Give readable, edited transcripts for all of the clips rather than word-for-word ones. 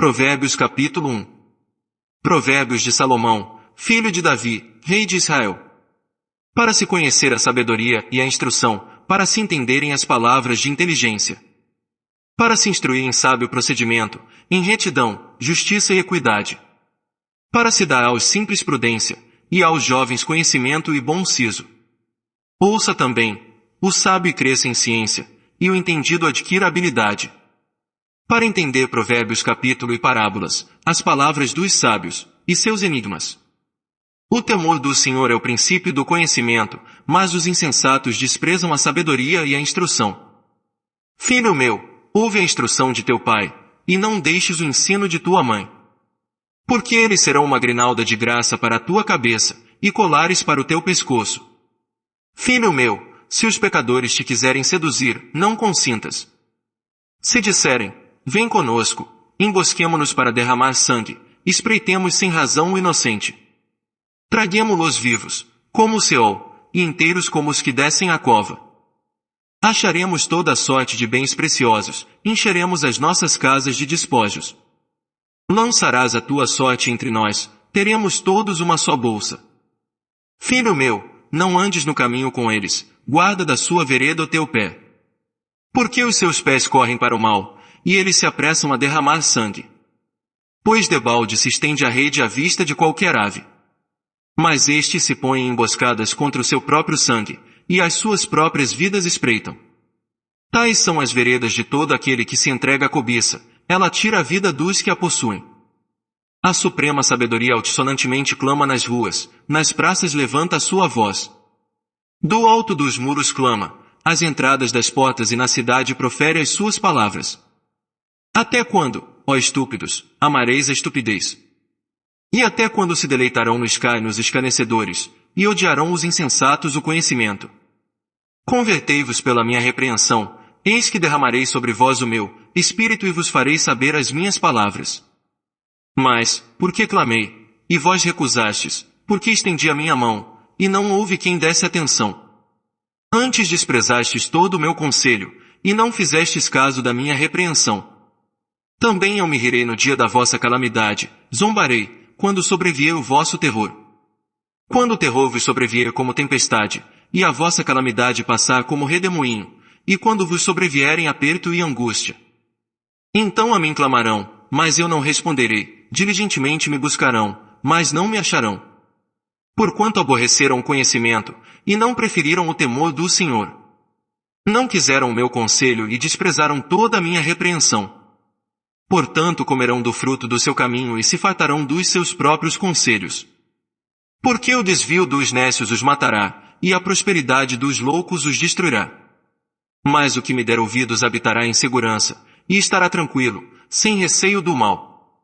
Provérbios capítulo 1. Provérbios de Salomão, filho de Davi, rei de Israel. Para se conhecer a sabedoria e a instrução, para se entenderem as palavras de inteligência. Para se instruir em sábio procedimento, em retidão, justiça e equidade. Para se dar aos simples prudência, e aos jovens conhecimento e bom siso. Ouça também, o sábio cresça em ciência, e o entendido adquira habilidade. Para entender provérbios capítulo e parábolas, as palavras dos sábios, e seus enigmas. O temor do Senhor é o princípio do conhecimento, mas os insensatos desprezam a sabedoria e a instrução. Filho meu, ouve a instrução de teu pai, e não deixes o ensino de tua mãe. Porque eles serão uma grinalda de graça para a tua cabeça, e colares para o teu pescoço. Filho meu, se os pecadores te quiserem seduzir, não consintas. Se disserem, vem conosco, embosquemo-nos para derramar sangue, espreitemos sem razão o inocente. Traguemo-los vivos, como o Seol, e inteiros como os que descem à cova. Acharemos toda a sorte de bens preciosos, encheremos as nossas casas de despojos. Lançarás a tua sorte entre nós, teremos todos uma só bolsa. Filho meu, não andes no caminho com eles, guarda da sua vereda o teu pé. Porque os seus pés correm para o mal, e eles se apressam a derramar sangue. Pois debalde se estende a rede à vista de qualquer ave. Mas estes se põem em emboscadas contra o seu próprio sangue, e as suas próprias vidas espreitam. Tais são as veredas de todo aquele que se entrega à cobiça, ela tira a vida dos que a possuem. A suprema sabedoria altissonantemente clama nas ruas, nas praças levanta a sua voz. Do alto dos muros clama, às entradas das portas e na cidade profere as suas palavras. Até quando, ó estúpidos, amareis a estupidez? E até quando se deleitarão no escárnio os escarnecedores, e odiarão os insensatos o conhecimento? Convertei-vos pela minha repreensão, eis que derramarei sobre vós o meu Espírito e vos farei saber as minhas palavras. Mas, porque clamei, e vós recusastes, porque estendi a minha mão, e não houve quem desse atenção. Antes desprezastes todo o meu conselho, e não fizestes caso da minha repreensão. Também eu me rirei no dia da vossa calamidade, zombarei, quando sobrevier o vosso terror. Quando o terror vos sobrevier como tempestade, e a vossa calamidade passar como redemoinho, e quando vos sobrevierem aperto e angústia. Então a mim clamarão, mas eu não responderei, diligentemente me buscarão, mas não me acharão. Porquanto aborreceram o conhecimento, e não preferiram o temor do Senhor. Não quiseram o meu conselho e desprezaram toda a minha repreensão. Portanto comerão do fruto do seu caminho e se fartarão dos seus próprios conselhos. Porque o desvio dos nécios os matará, e a prosperidade dos loucos os destruirá. Mas o que me der ouvidos habitará em segurança, e estará tranquilo, sem receio do mal.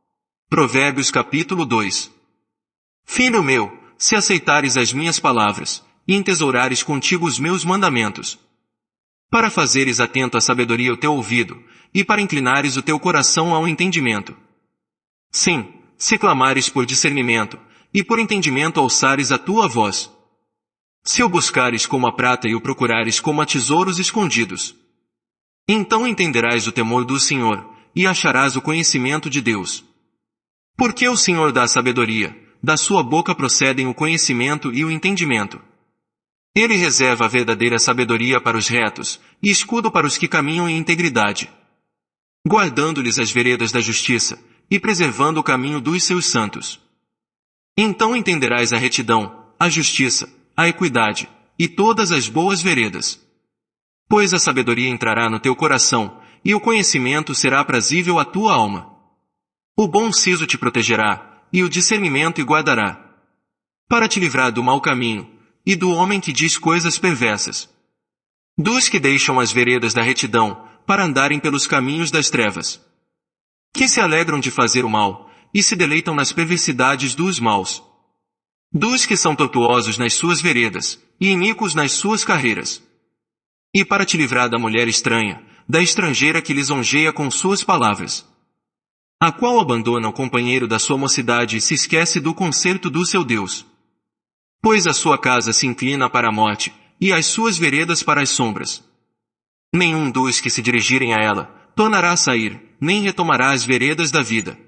Provérbios capítulo 2. Filho meu, se aceitares as minhas palavras, e entesourares contigo os meus mandamentos, para fazeres atento à sabedoria o teu ouvido, e para inclinares o teu coração ao entendimento. Sim, se clamares por discernimento, e por entendimento alçares a tua voz. Se o buscares como a prata e o procurares como a tesouros escondidos. Então entenderás o temor do Senhor, e acharás o conhecimento de Deus. Porque o Senhor dá sabedoria, da sua boca procedem o conhecimento e o entendimento. Ele reserva a verdadeira sabedoria para os retos, e escudo para os que caminham em integridade. Guardando-lhes as veredas da justiça, e preservando o caminho dos seus santos. Então entenderás a retidão, a justiça, a equidade, e todas as boas veredas. Pois a sabedoria entrará no teu coração, e o conhecimento será aprazível à tua alma. O bom siso te protegerá, e o discernimento e guardará. Para te livrar do mau caminho, e do homem que diz coisas perversas. Dos que deixam as veredas da retidão, para andarem pelos caminhos das trevas. Que se alegram de fazer o mal, e se deleitam nas perversidades dos maus. Dos que são tortuosos nas suas veredas, e iníquos nas suas carreiras. E para te livrar da mulher estranha, da estrangeira que lisonjeia com suas palavras. A qual abandona o companheiro da sua mocidade e se esquece do concerto do seu Deus. Pois a sua casa se inclina para a morte, e as suas veredas para as sombras. Nenhum dos que se dirigirem a ela tornará a sair, nem retomarás as veredas da vida.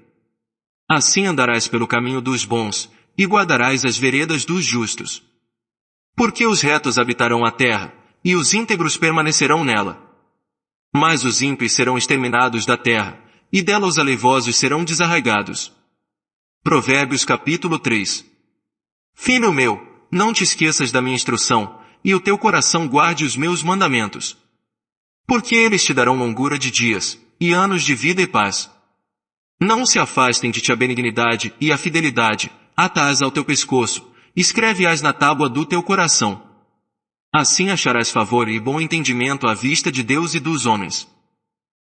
Assim andarás pelo caminho dos bons, e guardarás as veredas dos justos. Porque os retos habitarão a terra, e os íntegros permanecerão nela. Mas os ímpios serão exterminados da terra, e dela os aleivosos serão desarraigados. Provérbios capítulo 3. Filho meu, não te esqueças da minha instrução, e o teu coração guarde os meus mandamentos. Porque eles te darão longura de dias, e anos de vida e paz. Não se afastem de ti a benignidade e a fidelidade, ata-as ao teu pescoço, escreve-as na tábua do teu coração. Assim acharás favor e bom entendimento à vista de Deus e dos homens.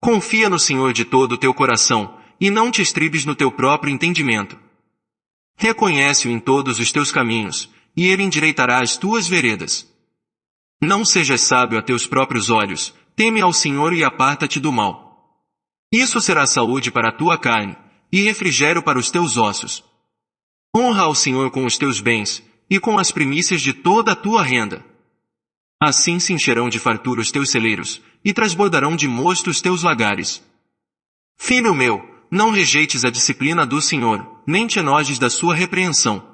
Confia no Senhor de todo o teu coração, e não te estribes no teu próprio entendimento. Reconhece-o em todos os teus caminhos, e ele endireitará as tuas veredas. Não sejas sábio a teus próprios olhos, teme ao Senhor e aparta-te do mal. Isso será saúde para a tua carne, e refrigério para os teus ossos. Honra ao Senhor com os teus bens, e com as primícias de toda a tua renda. Assim se encherão de fartura os teus celeiros, e transbordarão de mosto os teus lagares. Filho meu, não rejeites a disciplina do Senhor, nem te enojes da sua repreensão.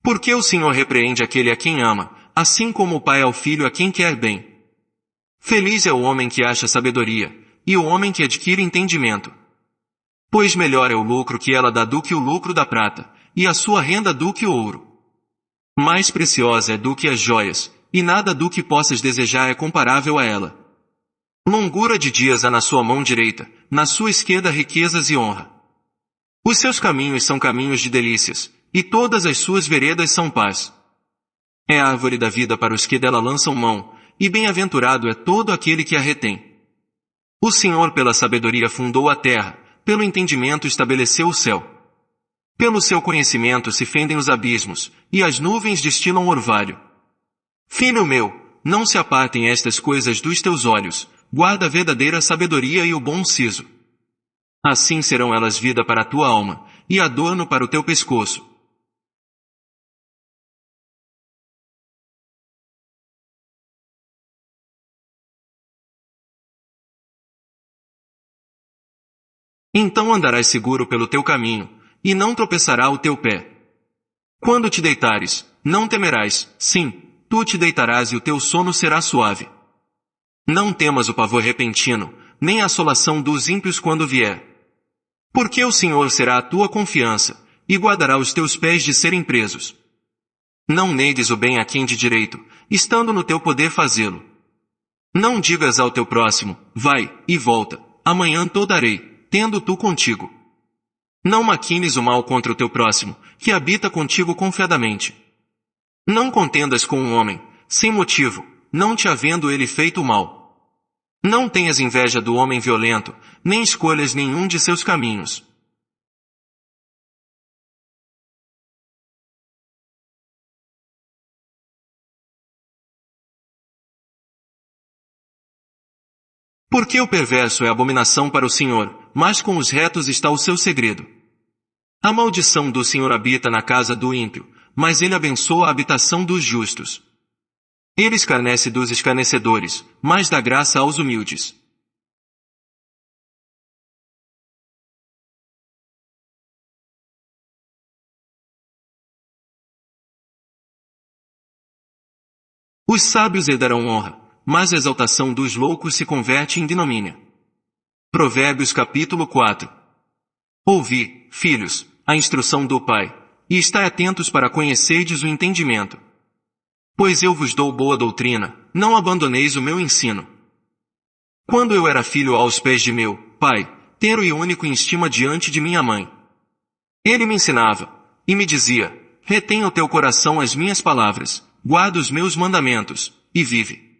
Porque o Senhor repreende aquele a quem ama, assim como o pai ao filho a quem quer bem. Feliz é o homem que acha sabedoria, e o homem que adquire entendimento. Pois melhor é o lucro que ela dá do que o lucro da prata, e a sua renda do que o ouro. Mais preciosa é do que as joias, e nada do que possas desejar é comparável a ela. Longura de dias há na sua mão direita, na sua esquerda riquezas e honra. Os seus caminhos são caminhos de delícias, e todas as suas veredas são paz. É a árvore da vida para os que dela lançam mão, e bem-aventurado é todo aquele que a retém. O Senhor pela sabedoria fundou a terra, pelo entendimento estabeleceu o céu. Pelo seu conhecimento se fendem os abismos, e as nuvens destilam orvalho. Filho meu, não se apartem estas coisas dos teus olhos, guarda a verdadeira sabedoria e o bom siso. Assim serão elas vida para a tua alma, e adorno para o teu pescoço. Então andarás seguro pelo teu caminho, e não tropeçará o teu pé. Quando te deitares, não temerás, sim, tu te deitarás e o teu sono será suave. Não temas o pavor repentino, nem a assolação dos ímpios quando vier. Porque o Senhor será a tua confiança, e guardará os teus pés de serem presos. Não negues o bem a quem de direito, estando no teu poder fazê-lo. Não digas ao teu próximo, vai, e volta, amanhã te darei, tendo tu contigo. Não maquines o mal contra o teu próximo, que habita contigo confiadamente. Não contendas com um homem, sem motivo, não te havendo ele feito o mal. Não tenhas inveja do homem violento, nem escolhas nenhum de seus caminhos. Porque o perverso é abominação para o Senhor, mas com os retos está o seu segredo. A maldição do Senhor habita na casa do ímpio, mas ele abençoa a habitação dos justos. Ele escarnece dos escarnecedores, mas dá graça aos humildes. Os sábios herdarão honra, mas a exaltação dos loucos se converte em ignomínia. Provérbios capítulo 4. Ouvi, filhos, a instrução do Pai, e estai atentos para conhecerdes o entendimento. Pois eu vos dou boa doutrina, não abandoneis o meu ensino. Quando eu era filho aos pés de meu pai, tenro e único em estima diante de minha mãe. Ele me ensinava, e me dizia, retém o teu coração as minhas palavras, guarda os meus mandamentos, e vive.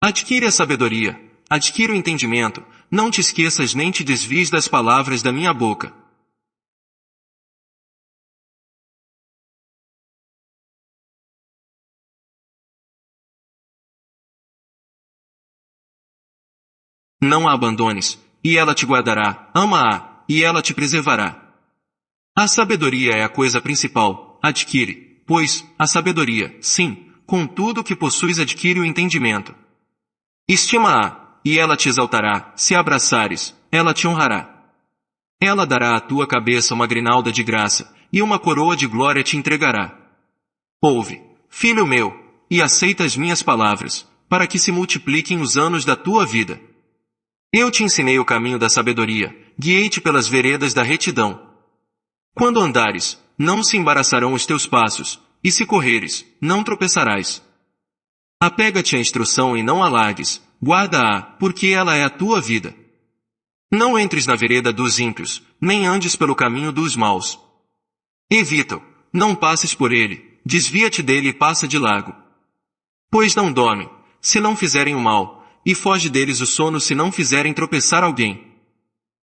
Adquire a sabedoria, adquire o entendimento, não te esqueças nem te desvies das palavras da minha boca. Não a abandones, e ela te guardará, ama-a, e ela te preservará. A sabedoria é a coisa principal, adquire, pois, a sabedoria, sim, com tudo o que possuis adquire o entendimento. Estima-a, e ela te exaltará, se a abraçares, ela te honrará. Ela dará à tua cabeça uma grinalda de graça, e uma coroa de glória te entregará. Ouve, filho meu, e aceita as minhas palavras, para que se multipliquem os anos da tua vida. Eu te ensinei o caminho da sabedoria, guiei-te pelas veredas da retidão. Quando andares, não se embaraçarão os teus passos, e se correres, não tropeçarás. Apega-te à instrução e não a largues, guarda-a, porque ela é a tua vida. Não entres na vereda dos ímpios, nem andes pelo caminho dos maus. Evita-o, não passes por ele, desvia-te dele e passa de largo. Pois não dormem, se não fizerem o mal, e foge deles o sono se não fizerem tropeçar alguém.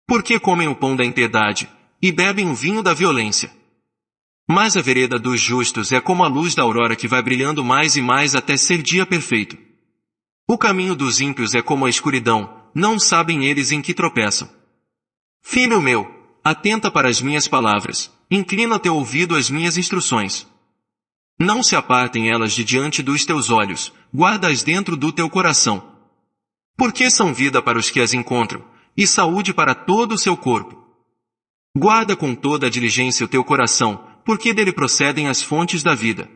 Porque comem o pão da impiedade, e bebem o vinho da violência. Mas a vereda dos justos é como a luz da aurora que vai brilhando mais e mais até ser dia perfeito. O caminho dos ímpios é como a escuridão, não sabem eles em que tropeçam. Filho meu, atenta para as minhas palavras, inclina teu ouvido às minhas instruções. Não se apartem elas de diante dos teus olhos, guarda-as dentro do teu coração. Porque são vida para os que as encontram, e saúde para todo o seu corpo. Guarda com toda a diligência o teu coração, porque dele procedem as fontes da vida.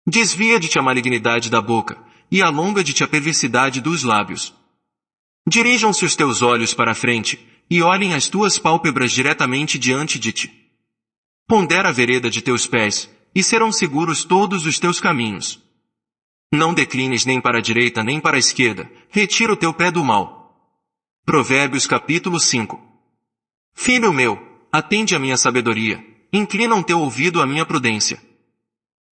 Desvia-de-te a malignidade da boca, e alonga-de-te a perversidade dos lábios. Dirijam-se os teus olhos para a frente, e olhem as tuas pálpebras diretamente diante de ti. Pondera a vereda de teus pés, e serão seguros todos os teus caminhos. Não declines nem para a direita nem para a esquerda, retira o teu pé do mal. Provérbios capítulo 5. Filho meu, atende à minha sabedoria, inclina o teu ouvido à minha prudência.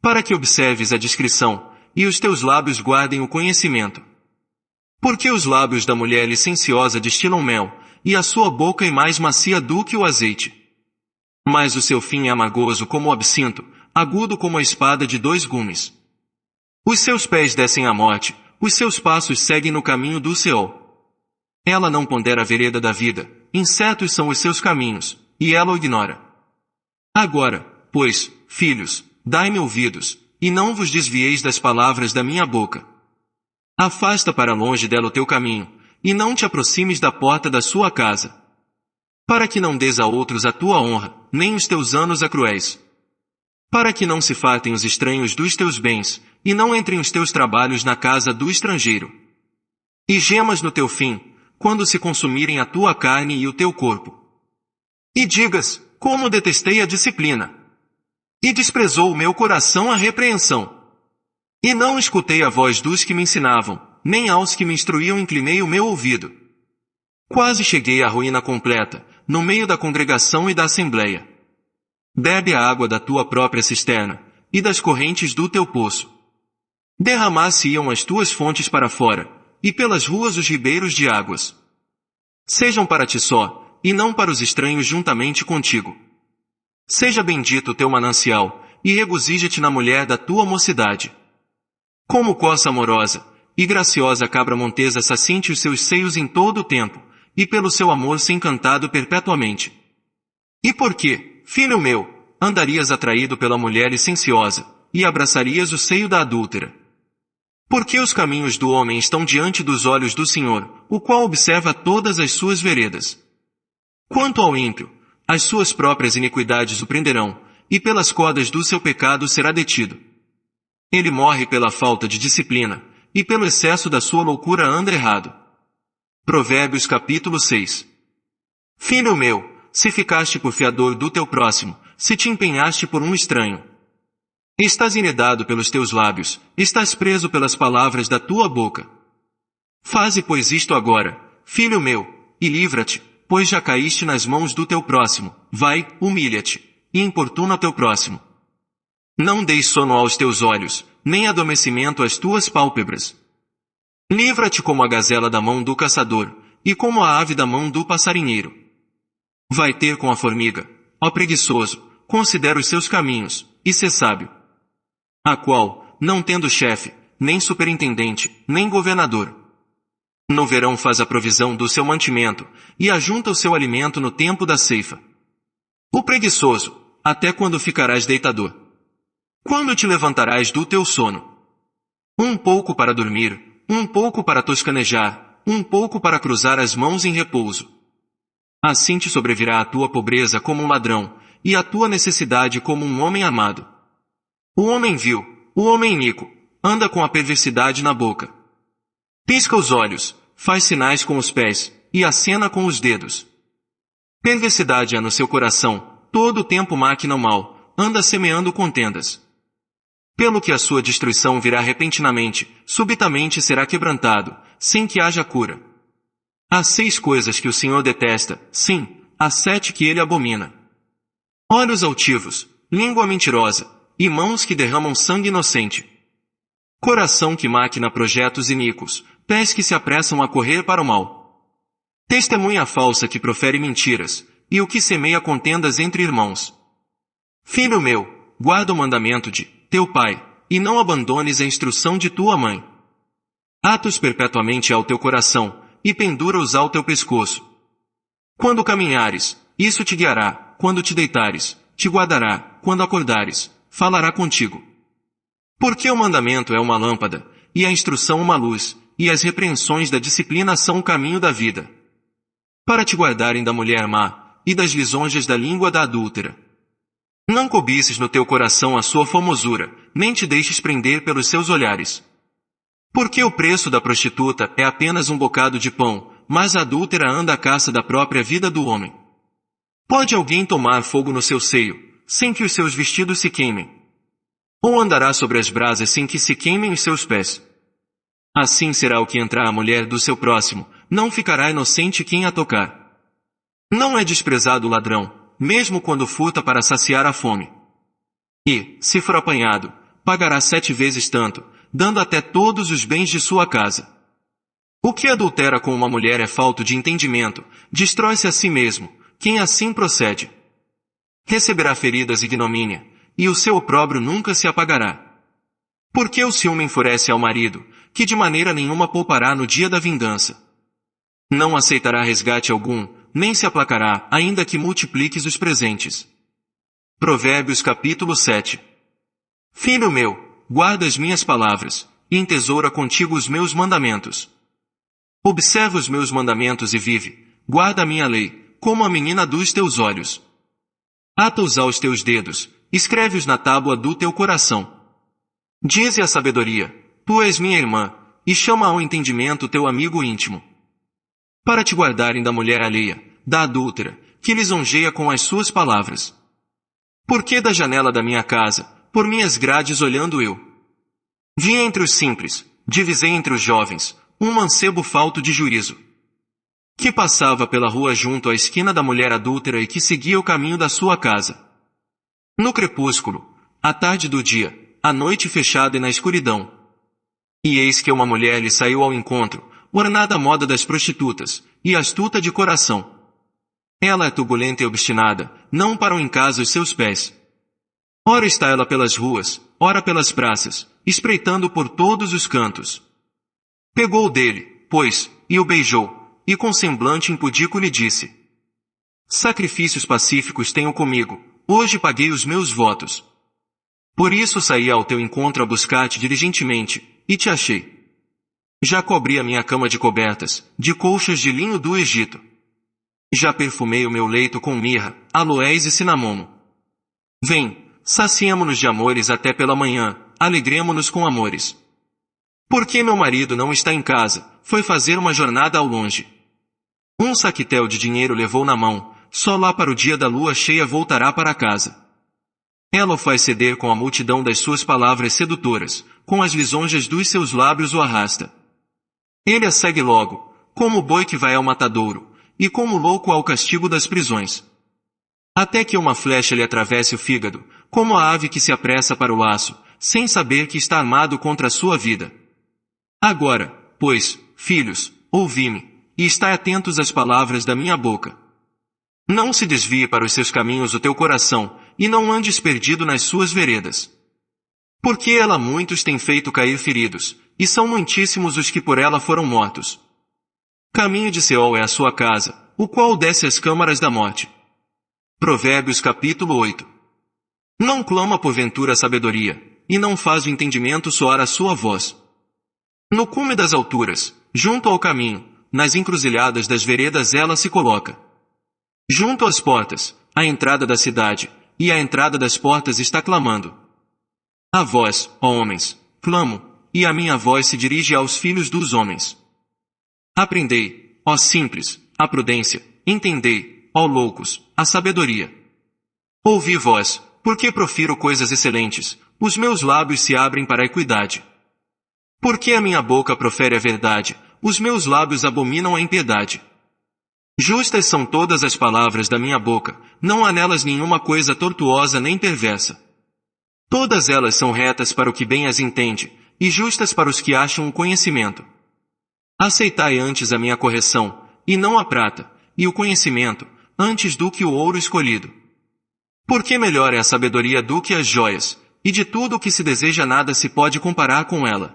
Para que observes a discrição, e os teus lábios guardem o conhecimento. Porque os lábios da mulher licenciosa destilam mel, e a sua boca é mais macia do que o azeite. Mas o seu fim é amargoso como o absinto, agudo como a espada de 2 gumes. Os seus pés descem à morte, os seus passos seguem no caminho do Seol. Ela não pondera a vereda da vida, incertos são os seus caminhos, e ela o ignora. Agora, pois, filhos, dai-me ouvidos, e não vos desvieis das palavras da minha boca. Afasta para longe dela o teu caminho, e não te aproximes da porta da sua casa. Para que não des a outros a tua honra, nem os teus anos a cruéis. Para que não se fartem os estranhos dos teus bens, e não entrem os teus trabalhos na casa do estrangeiro. E gemas no teu fim, quando se consumirem a tua carne e o teu corpo. E digas, como detestei a disciplina. E desprezou o meu coração a repreensão. E não escutei a voz dos que me ensinavam, nem aos que me instruíam inclinei o meu ouvido. Quase cheguei à ruína completa, no meio da congregação e da assembleia. Bebe a água da tua própria cisterna, e das correntes do teu poço. Derramar-se-iam as tuas fontes para fora, e pelas ruas os ribeiros de águas. Sejam para ti só, e não para os estranhos juntamente contigo. Seja bendito o teu manancial, e regozija-te na mulher da tua mocidade. Como coça amorosa, e graciosa cabra montesa sacinte os seus seios em todo o tempo, e pelo seu amor se encantado perpetuamente. E por que, filho meu, andarias atraído pela mulher licenciosa, e abraçarias o seio da adúltera? Porque os caminhos do homem estão diante dos olhos do Senhor, o qual observa todas as suas veredas. Quanto ao ímpio, as suas próprias iniquidades o prenderão, e pelas cordas do seu pecado será detido. Ele morre pela falta de disciplina, e pelo excesso da sua loucura anda errado. Provérbios capítulo 6. Filho meu, se ficaste por fiador do teu próximo, se te empenhaste por um estranho. Estás enredado pelos teus lábios, estás preso pelas palavras da tua boca. Faze, pois, isto agora, filho meu, e livra-te, pois já caíste nas mãos do teu próximo. Vai, humilha-te, e importuna o teu próximo. Não deis sono aos teus olhos, nem adormecimento às tuas pálpebras. Livra-te como a gazela da mão do caçador, e como a ave da mão do passarinheiro. Vai ter com a formiga, ó preguiçoso, considera os seus caminhos, e sê sábio. A qual, não tendo chefe, nem superintendente, nem governador. No verão faz a provisão do seu mantimento, e ajunta o seu alimento no tempo da ceifa. O preguiçoso, até quando ficarás deitador? Quando te levantarás do teu sono? Um pouco para dormir, um pouco para toscanejar, um pouco para cruzar as mãos em repouso. Assim te sobrevirá a tua pobreza como um ladrão, e a tua necessidade como um homem amado. O homem vil, o homem iníquo, anda com a perversidade na boca. Pisca os olhos, faz sinais com os pés, e acena com os dedos. Perversidade há no seu coração, todo o tempo máquina o mal, anda semeando contendas. Pelo que a sua destruição virá repentinamente, subitamente será quebrantado, sem que haja cura. Há 6 coisas que o Senhor detesta, sim, há 7 que ele abomina. Olhos altivos, língua mentirosa, e mãos que derramam sangue inocente. Coração que maquina projetos iníquos, pés que se apressam a correr para o mal. Testemunha falsa que profere mentiras, e o que semeia contendas entre irmãos. Filho meu, guarda o mandamento de teu pai, e não abandones a instrução de tua mãe. Atos perpetuamente ao teu coração, e pendura-os ao teu pescoço. Quando caminhares, isso te guiará, quando te deitares, te guardará, quando acordares, falará contigo. Porque o mandamento é uma lâmpada, e a instrução uma luz, e as repreensões da disciplina são o caminho da vida. Para te guardarem da mulher má, e das lisonjas da língua da adúltera. Não cobices no teu coração a sua formosura, nem te deixes prender pelos seus olhares. Porque o preço da prostituta é apenas um bocado de pão, mas a adúltera anda à caça da própria vida do homem. Pode alguém tomar fogo no seu seio, sem que os seus vestidos se queimem? Ou andará sobre as brasas sem que se queimem os seus pés? Assim será o que entrar a mulher do seu próximo, não ficará inocente quem a tocar. Não é desprezado o ladrão, mesmo quando furta para saciar a fome. E, se for apanhado, pagará 7 vezes tanto, dando até todos os bens de sua casa. O que adultera com uma mulher é falto de entendimento, destrói-se a si mesmo, quem assim procede. Receberá feridas e ignomínia, e o seu opróbrio nunca se apagará. Porque o ciúme enfurece ao marido, que de maneira nenhuma poupará no dia da vingança. Não aceitará resgate algum, nem se aplacará, ainda que multipliques os presentes. Provérbios capítulo 7. Filho meu, guarda as minhas palavras, e entesoura contigo os meus mandamentos. Observa os meus mandamentos e vive, guarda a minha lei, como a menina dos teus olhos. Ata-os aos teus dedos, escreve-os na tábua do teu coração. Dize a sabedoria, tu és minha irmã, e chama ao entendimento teu amigo íntimo. Para te guardarem da mulher alheia, da adúltera, que lisonjeia com as suas palavras. Porque da janela da minha casa, por minhas grades olhando eu. Vi entre os simples, divisei entre os jovens, um mancebo falto de juízo. Que passava pela rua junto à esquina da mulher adúltera e que seguia o caminho da sua casa. No crepúsculo, à tarde do dia, à noite fechada e na escuridão. E eis que uma mulher lhe saiu ao encontro, ornada à moda das prostitutas, e astuta de coração. Ela é turbulenta e obstinada, não param em casa os seus pés. Ora está ela pelas ruas, ora pelas praças, espreitando por todos os cantos. Pegou dele, pois, e o beijou, e com semblante impudico lhe disse: Sacrifícios pacíficos tenho comigo, hoje paguei os meus votos. Por isso saí ao teu encontro a buscar-te diligentemente, e te achei. Já cobri a minha cama de cobertas, de colchas de linho do Egito. Já perfumei o meu leito com mirra, aloés e cinamomo. Vem, saciemo-nos de amores até pela manhã, alegremo-nos com amores. Porque meu marido não está em casa, foi fazer uma jornada ao longe. Um saquetel de dinheiro levou na mão, só lá para o dia da lua cheia voltará para casa. Ela o faz ceder com a multidão das suas palavras sedutoras, com as lisonjas dos seus lábios o arrasta. Ele a segue logo, como o boi que vai ao matadouro, e como o louco ao castigo das prisões. Até que uma flecha lhe atravesse o fígado, como a ave que se apressa para o laço, sem saber que está armado contra a sua vida. Agora, pois, filhos, ouvi-me, e estai atentos às palavras da minha boca. Não se desvie para os seus caminhos o teu coração, e não andes perdido nas suas veredas. Porque ela muitos tem feito cair feridos, e são muitíssimos os que por ela foram mortos. Caminho de Seol é a sua casa, o qual desce às câmaras da morte. Provérbios capítulo 8. Não clama porventura a sabedoria, e não faz o entendimento soar a sua voz. No cume das alturas, junto ao caminho, nas encruzilhadas das veredas ela se coloca. Junto às portas, a entrada da cidade, e a entrada das portas está clamando. A vós, ó homens, clamo, e a minha voz se dirige aos filhos dos homens. Aprendei, ó simples, a prudência, entendei, ó loucos, a sabedoria. Ouvi vós, porque profiro coisas excelentes, os meus lábios se abrem para a equidade. Porque a minha boca profere a verdade, os meus lábios abominam a impiedade. Justas são todas as palavras da minha boca, não há nelas nenhuma coisa tortuosa nem perversa. Todas elas são retas para o que bem as entende, e justas para os que acham o conhecimento. Aceitai antes a minha correção, e não a prata, e o conhecimento, antes do que o ouro escolhido. Porque melhor é a sabedoria do que as joias, e de tudo o que se deseja nada se pode comparar com ela.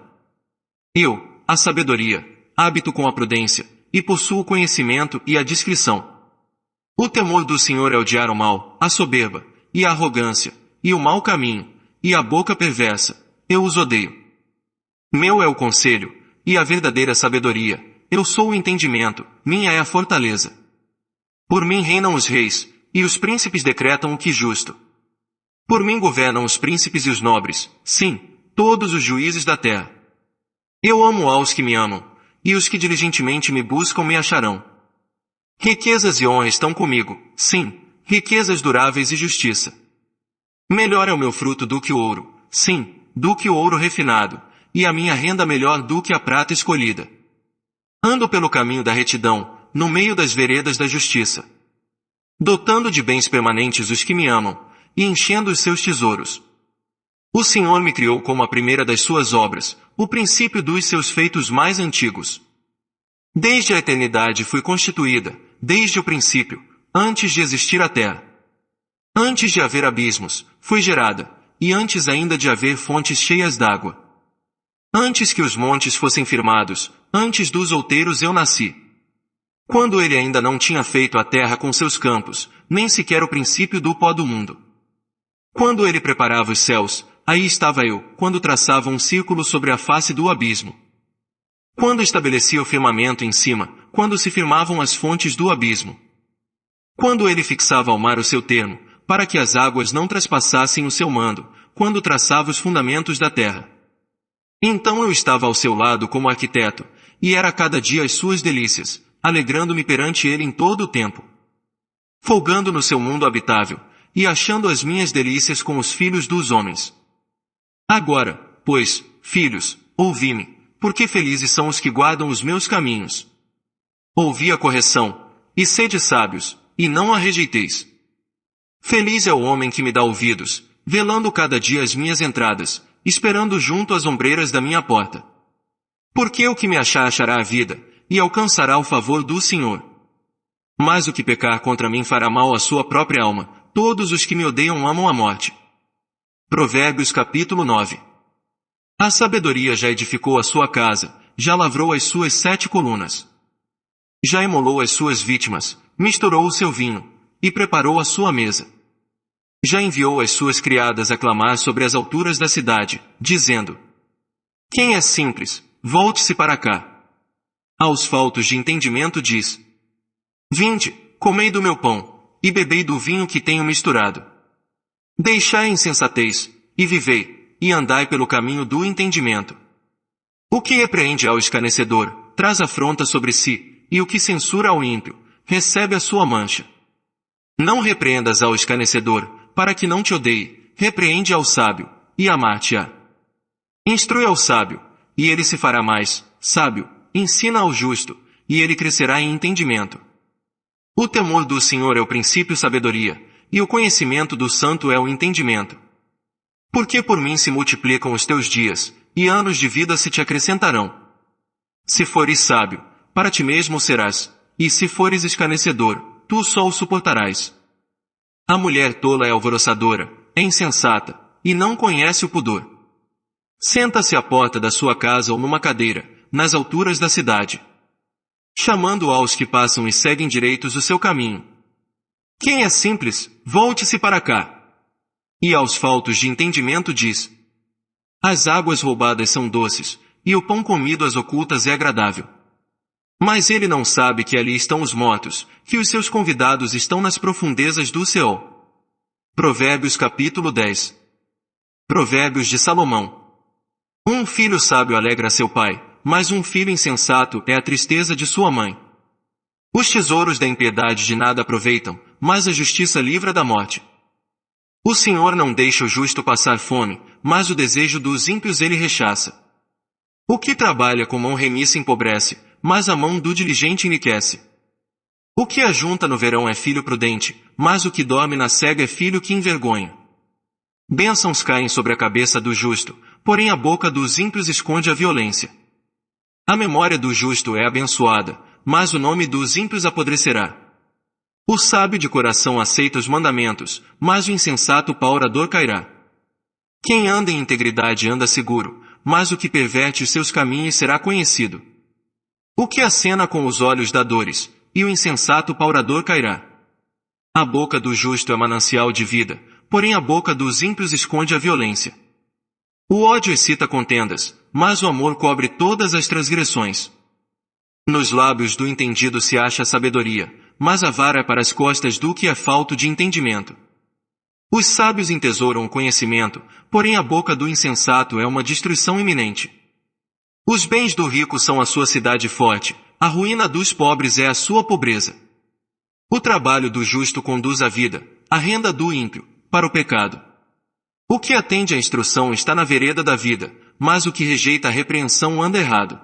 Eu, a sabedoria, habito com a prudência, e possuo o conhecimento e a discrição. O temor do Senhor é odiar o mal, a soberba, e a arrogância, e o mau caminho, e a boca perversa, eu os odeio. Meu é o conselho, e a verdadeira sabedoria, eu sou o entendimento, minha é a fortaleza. Por mim reinam os reis, e os príncipes decretam o que justo. Por mim governam os príncipes e os nobres, sim, todos os juízes da terra. Eu amo aos que me amam, e os que diligentemente me buscam me acharão. Riquezas e honra estão comigo, sim, riquezas duráveis e justiça. Melhor é o meu fruto do que o ouro, sim, do que o ouro refinado, e a minha renda melhor do que a prata escolhida. Ando pelo caminho da retidão, no meio das veredas da justiça. Dotando de bens permanentes os que me amam, e enchendo os seus tesouros. O Senhor me criou como a primeira das suas obras, o princípio dos seus feitos mais antigos. Desde a eternidade fui constituída, desde o princípio, antes de existir a terra. Antes de haver abismos, fui gerada, e antes ainda de haver fontes cheias d'água. Antes que os montes fossem firmados, antes dos outeiros eu nasci. Quando ele ainda não tinha feito a terra com seus campos, nem sequer o princípio do pó do mundo. Quando ele preparava os céus, aí estava eu, quando traçava um círculo sobre a face do abismo. Quando estabelecia o firmamento em cima, quando se firmavam as fontes do abismo. Quando ele fixava ao mar o seu termo, para que as águas não traspassassem o seu mando, quando traçava os fundamentos da terra. Então eu estava ao seu lado como arquiteto, e era cada dia as suas delícias, alegrando-me perante ele em todo o tempo. Folgando no seu mundo habitável, e achando as minhas delícias com os filhos dos homens. Agora, pois, filhos, ouvi-me, porque felizes são os que guardam os meus caminhos. Ouvi a correção, e sede sábios, e não a rejeiteis. Feliz é o homem que me dá ouvidos, velando cada dia as minhas entradas, esperando junto às ombreiras da minha porta. Porque o que me achar achará a vida, e alcançará o favor do Senhor. Mas o que pecar contra mim fará mal à sua própria alma, todos os que me odeiam amam a morte. Provérbios capítulo 9. A sabedoria já edificou a sua casa, já lavrou as suas 7 colunas. Já imolou as suas vítimas, misturou o seu vinho, e preparou a sua mesa. Já enviou as suas criadas a clamar sobre as alturas da cidade, dizendo: Quem é simples, volte-se para cá. Aos faltos de entendimento diz: Vinde, comei do meu pão, e bebei do vinho que tenho misturado. Deixai a insensatez, e vivei, e andai pelo caminho do entendimento. O que repreende ao escarnecedor, traz afronta sobre si, e o que censura ao ímpio, recebe a sua mancha. Não repreendas ao escarnecedor, para que não te odeie, repreende ao sábio, e amar-te-á. Instrui ao sábio, e ele se fará mais sábio, ensina ao justo, e ele crescerá em entendimento. O temor do Senhor é o princípio sabedoria, e o conhecimento do santo é o entendimento. Porque por mim se multiplicam os teus dias, e anos de vida se te acrescentarão. Se fores sábio, para ti mesmo serás, e se fores escarnecedor, tu só o suportarás. A mulher tola é alvoroçadora, é insensata, e não conhece o pudor. Senta-se à porta da sua casa ou numa cadeira, nas alturas da cidade, chamando aos que passam e seguem direitos o seu caminho. Quem é simples, volte-se para cá. E aos faltos de entendimento diz: As águas roubadas são doces, e o pão comido às ocultas é agradável. Mas ele não sabe que ali estão os mortos, que os seus convidados estão nas profundezas do Seol. Provérbios capítulo 10. Provérbios de Salomão. Um filho sábio alegra seu pai, mas um filho insensato é a tristeza de sua mãe. Os tesouros da impiedade de nada aproveitam, mas a justiça livra da morte. O Senhor não deixa o justo passar fome, mas o desejo dos ímpios ele rechaça. O que trabalha com mão remissa empobrece, mas a mão do diligente enriquece. O que ajunta no verão é filho prudente, mas o que dorme na cega é filho que envergonha. Bênçãos caem sobre a cabeça do justo, porém a boca dos ímpios esconde a violência. A memória do justo é abençoada, mas o nome dos ímpios apodrecerá. O sábio de coração aceita os mandamentos, mas o insensato pau orador cairá. Quem anda em integridade anda seguro, mas o que perverte os seus caminhos será conhecido. O que acena com os olhos dá dores, e o insensato pau orador cairá. A boca do justo é manancial de vida, porém a boca dos ímpios esconde a violência. O ódio excita contendas, mas o amor cobre todas as transgressões. Nos lábios do entendido se acha a sabedoria, mas a vara é para as costas do que é falto de entendimento. Os sábios entesouram o conhecimento, porém a boca do insensato é uma destruição iminente. Os bens do rico são a sua cidade forte, a ruína dos pobres é a sua pobreza. O trabalho do justo conduz à vida, a renda do ímpio, para o pecado. O que atende à instrução está na vereda da vida, mas o que rejeita a repreensão anda errado.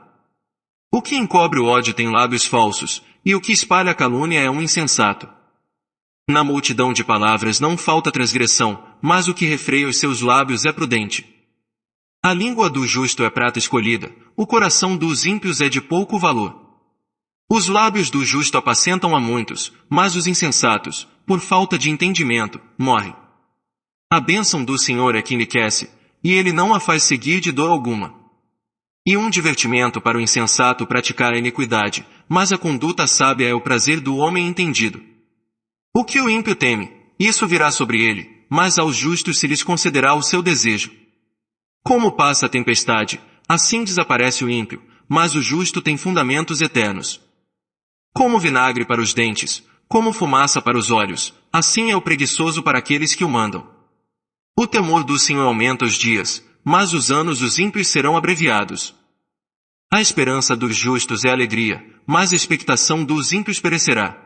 O que encobre o ódio tem lábios falsos, e o que espalha a calúnia é um insensato. Na multidão de palavras não falta transgressão, mas o que refreia os seus lábios é prudente. A língua do justo é prata escolhida, o coração dos ímpios é de pouco valor. Os lábios do justo apacentam a muitos, mas os insensatos, por falta de entendimento, morrem. A bênção do Senhor é que enriquece, e ele não a faz seguir de dor alguma. E um divertimento para o insensato praticar a iniquidade, mas a conduta sábia é o prazer do homem entendido. O que o ímpio teme, isso virá sobre ele, mas aos justos se lhes concederá o seu desejo. Como passa a tempestade, assim desaparece o ímpio, mas o justo tem fundamentos eternos. Como vinagre para os dentes, como fumaça para os olhos, assim é o preguiçoso para aqueles que o mandam. O temor do Senhor aumenta os dias, mas os anos dos ímpios serão abreviados. A esperança dos justos é alegria, mas a expectação dos ímpios perecerá.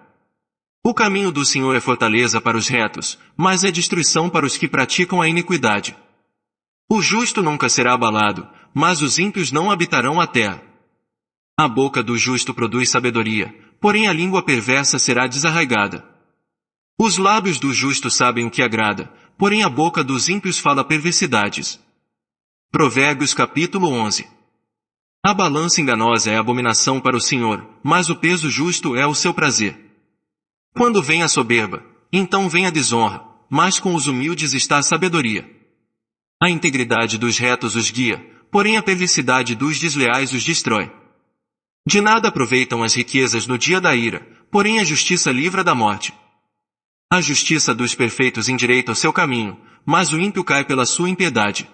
O caminho do Senhor é fortaleza para os retos, mas é destruição para os que praticam a iniquidade. O justo nunca será abalado, mas os ímpios não habitarão a terra. A boca do justo produz sabedoria, porém a língua perversa será desarraigada. Os lábios do justo sabem o que agrada, porém a boca dos ímpios fala perversidades. Provérbios capítulo 11. A balança enganosa é abominação para o Senhor, mas o peso justo é o seu prazer. Quando vem a soberba, então vem a desonra, mas com os humildes está a sabedoria. A integridade dos retos os guia, porém a perversidade dos desleais os destrói. De nada aproveitam as riquezas no dia da ira, porém a justiça livra da morte. A justiça dos perfeitos endireita o seu caminho, mas o ímpio cai pela sua impiedade.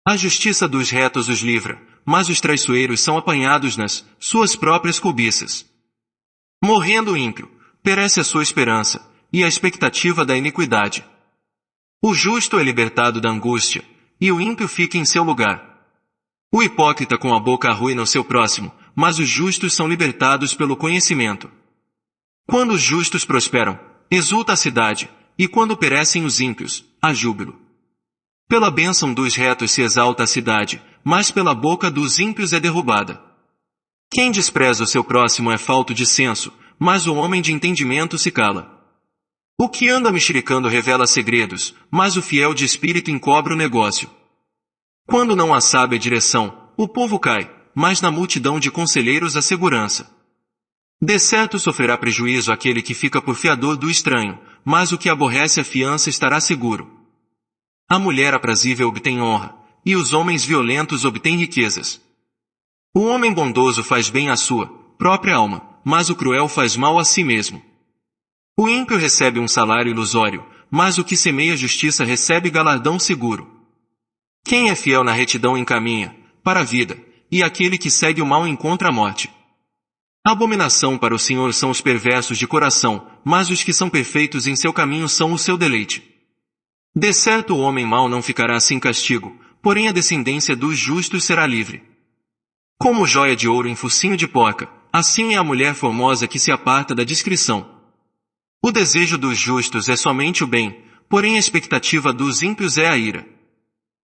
A justiça dos retos os livra, mas os traiçoeiros são apanhados nas suas próprias cobiças. Morrendo o ímpio, perece a sua esperança, e a expectativa da iniquidade. O justo é libertado da angústia, e o ímpio fica em seu lugar. O hipócrita com a boca arruína o seu próximo, mas os justos são libertados pelo conhecimento. Quando os justos prosperam, exulta a cidade, e quando perecem os ímpios, há júbilo. Pela bênção dos retos se exalta a cidade, mas pela boca dos ímpios é derrubada. Quem despreza o seu próximo é falto de senso, mas o homem de entendimento se cala. O que anda mexericando revela segredos, mas o fiel de espírito encobre o negócio. Quando não há sábia direção, o povo cai, mas na multidão de conselheiros há segurança. De certo sofrerá prejuízo aquele que fica por fiador do estranho, mas o que aborrece a fiança estará seguro. A mulher aprazível obtém honra, e os homens violentos obtêm riquezas. O homem bondoso faz bem à sua própria alma, mas o cruel faz mal a si mesmo. O ímpio recebe um salário ilusório, mas o que semeia justiça recebe galardão seguro. Quem é fiel na retidão encaminha para a vida, e aquele que segue o mal encontra a morte. Abominação para o Senhor são os perversos de coração, mas os que são perfeitos em seu caminho são o seu deleite. De certo o homem mau não ficará sem castigo, porém a descendência dos justos será livre. Como joia de ouro em focinho de porca, assim é a mulher formosa que se aparta da discrição. O desejo dos justos é somente o bem, porém a expectativa dos ímpios é a ira.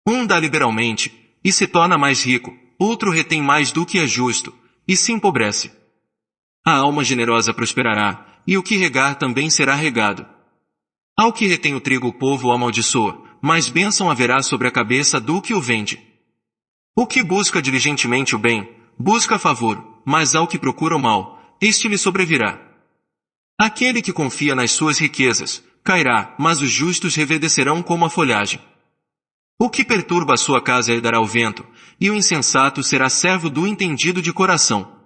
Um dá liberalmente, e se torna mais rico, outro retém mais do que é justo, e se empobrece. A alma generosa prosperará, e o que regar também será regado. Ao que retém o trigo o povo o amaldiçoa, mais bênção haverá sobre a cabeça do que o vende. O que busca diligentemente o bem, busca favor, mas ao que procura o mal, este lhe sobrevirá. Aquele que confia nas suas riquezas, cairá, mas os justos reverdecerão como a folhagem. O que perturba a sua casa herdará o vento, e o insensato será servo do entendido de coração.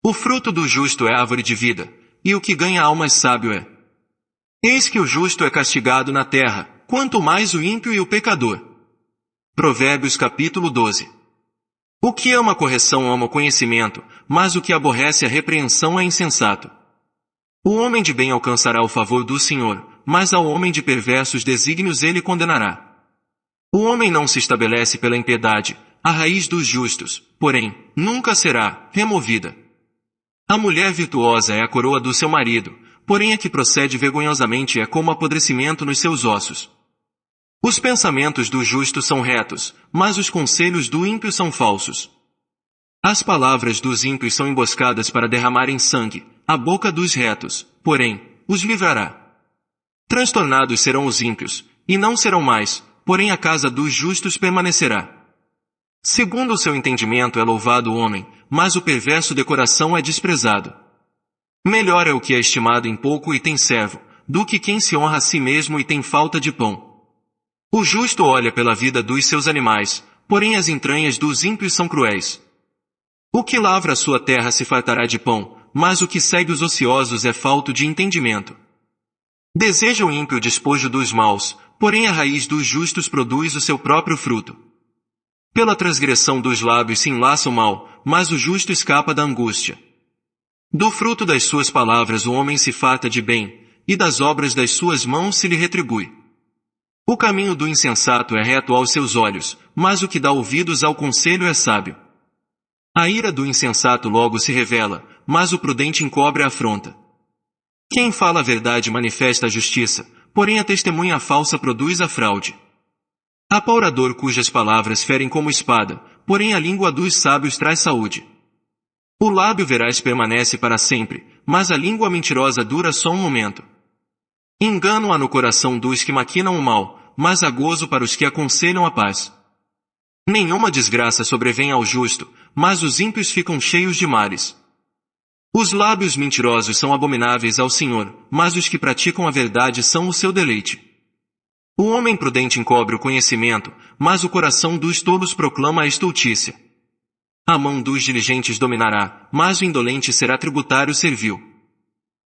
O fruto do justo é árvore de vida, e o que ganha almas sábio é. Eis que o justo é castigado na terra, quanto mais o ímpio e o pecador. Provérbios capítulo 12. O que ama a correção ama o conhecimento, mas o que aborrece a repreensão é insensato. O homem de bem alcançará o favor do Senhor, mas ao homem de perversos desígnios ele condenará. O homem não se estabelece pela impiedade, a raiz dos justos, porém, nunca será removida. A mulher virtuosa é a coroa do seu marido, porém a que procede vergonhosamente é como apodrecimento nos seus ossos. Os pensamentos do justo são retos, mas os conselhos do ímpio são falsos. As palavras dos ímpios são emboscadas para derramarem sangue, a boca dos retos, porém, os livrará. Transtornados serão os ímpios, e não serão mais, porém a casa dos justos permanecerá. Segundo o seu entendimento é louvado o homem, mas o perverso de coração é desprezado. Melhor é o que é estimado em pouco e tem servo, do que quem se honra a si mesmo e tem falta de pão. O justo olha pela vida dos seus animais, porém as entranhas dos ímpios são cruéis. O que lavra a sua terra se fartará de pão, mas o que segue os ociosos é falto de entendimento. Deseja o ímpio o despojo dos maus, porém a raiz dos justos produz o seu próprio fruto. Pela transgressão dos lábios se enlaça o mal, mas o justo escapa da angústia. Do fruto das suas palavras o homem se farta de bem, e das obras das suas mãos se lhe retribui. O caminho do insensato é reto aos seus olhos, mas o que dá ouvidos ao conselho é sábio. A ira do insensato logo se revela, mas o prudente encobre a afronta. Quem fala a verdade manifesta a justiça, porém a testemunha falsa produz a fraude. Há paurador cujas palavras ferem como espada, porém a língua dos sábios traz saúde. O lábio veraz permanece para sempre, mas a língua mentirosa dura só um momento. Engano há no coração dos que maquinam o mal, mas há gozo para os que aconselham a paz. Nenhuma desgraça sobrevém ao justo, mas os ímpios ficam cheios de males. Os lábios mentirosos são abomináveis ao Senhor, mas os que praticam a verdade são o seu deleite. O homem prudente encobre o conhecimento, mas o coração dos tolos proclama a estultícia. A mão dos diligentes dominará, mas o indolente será tributário servil.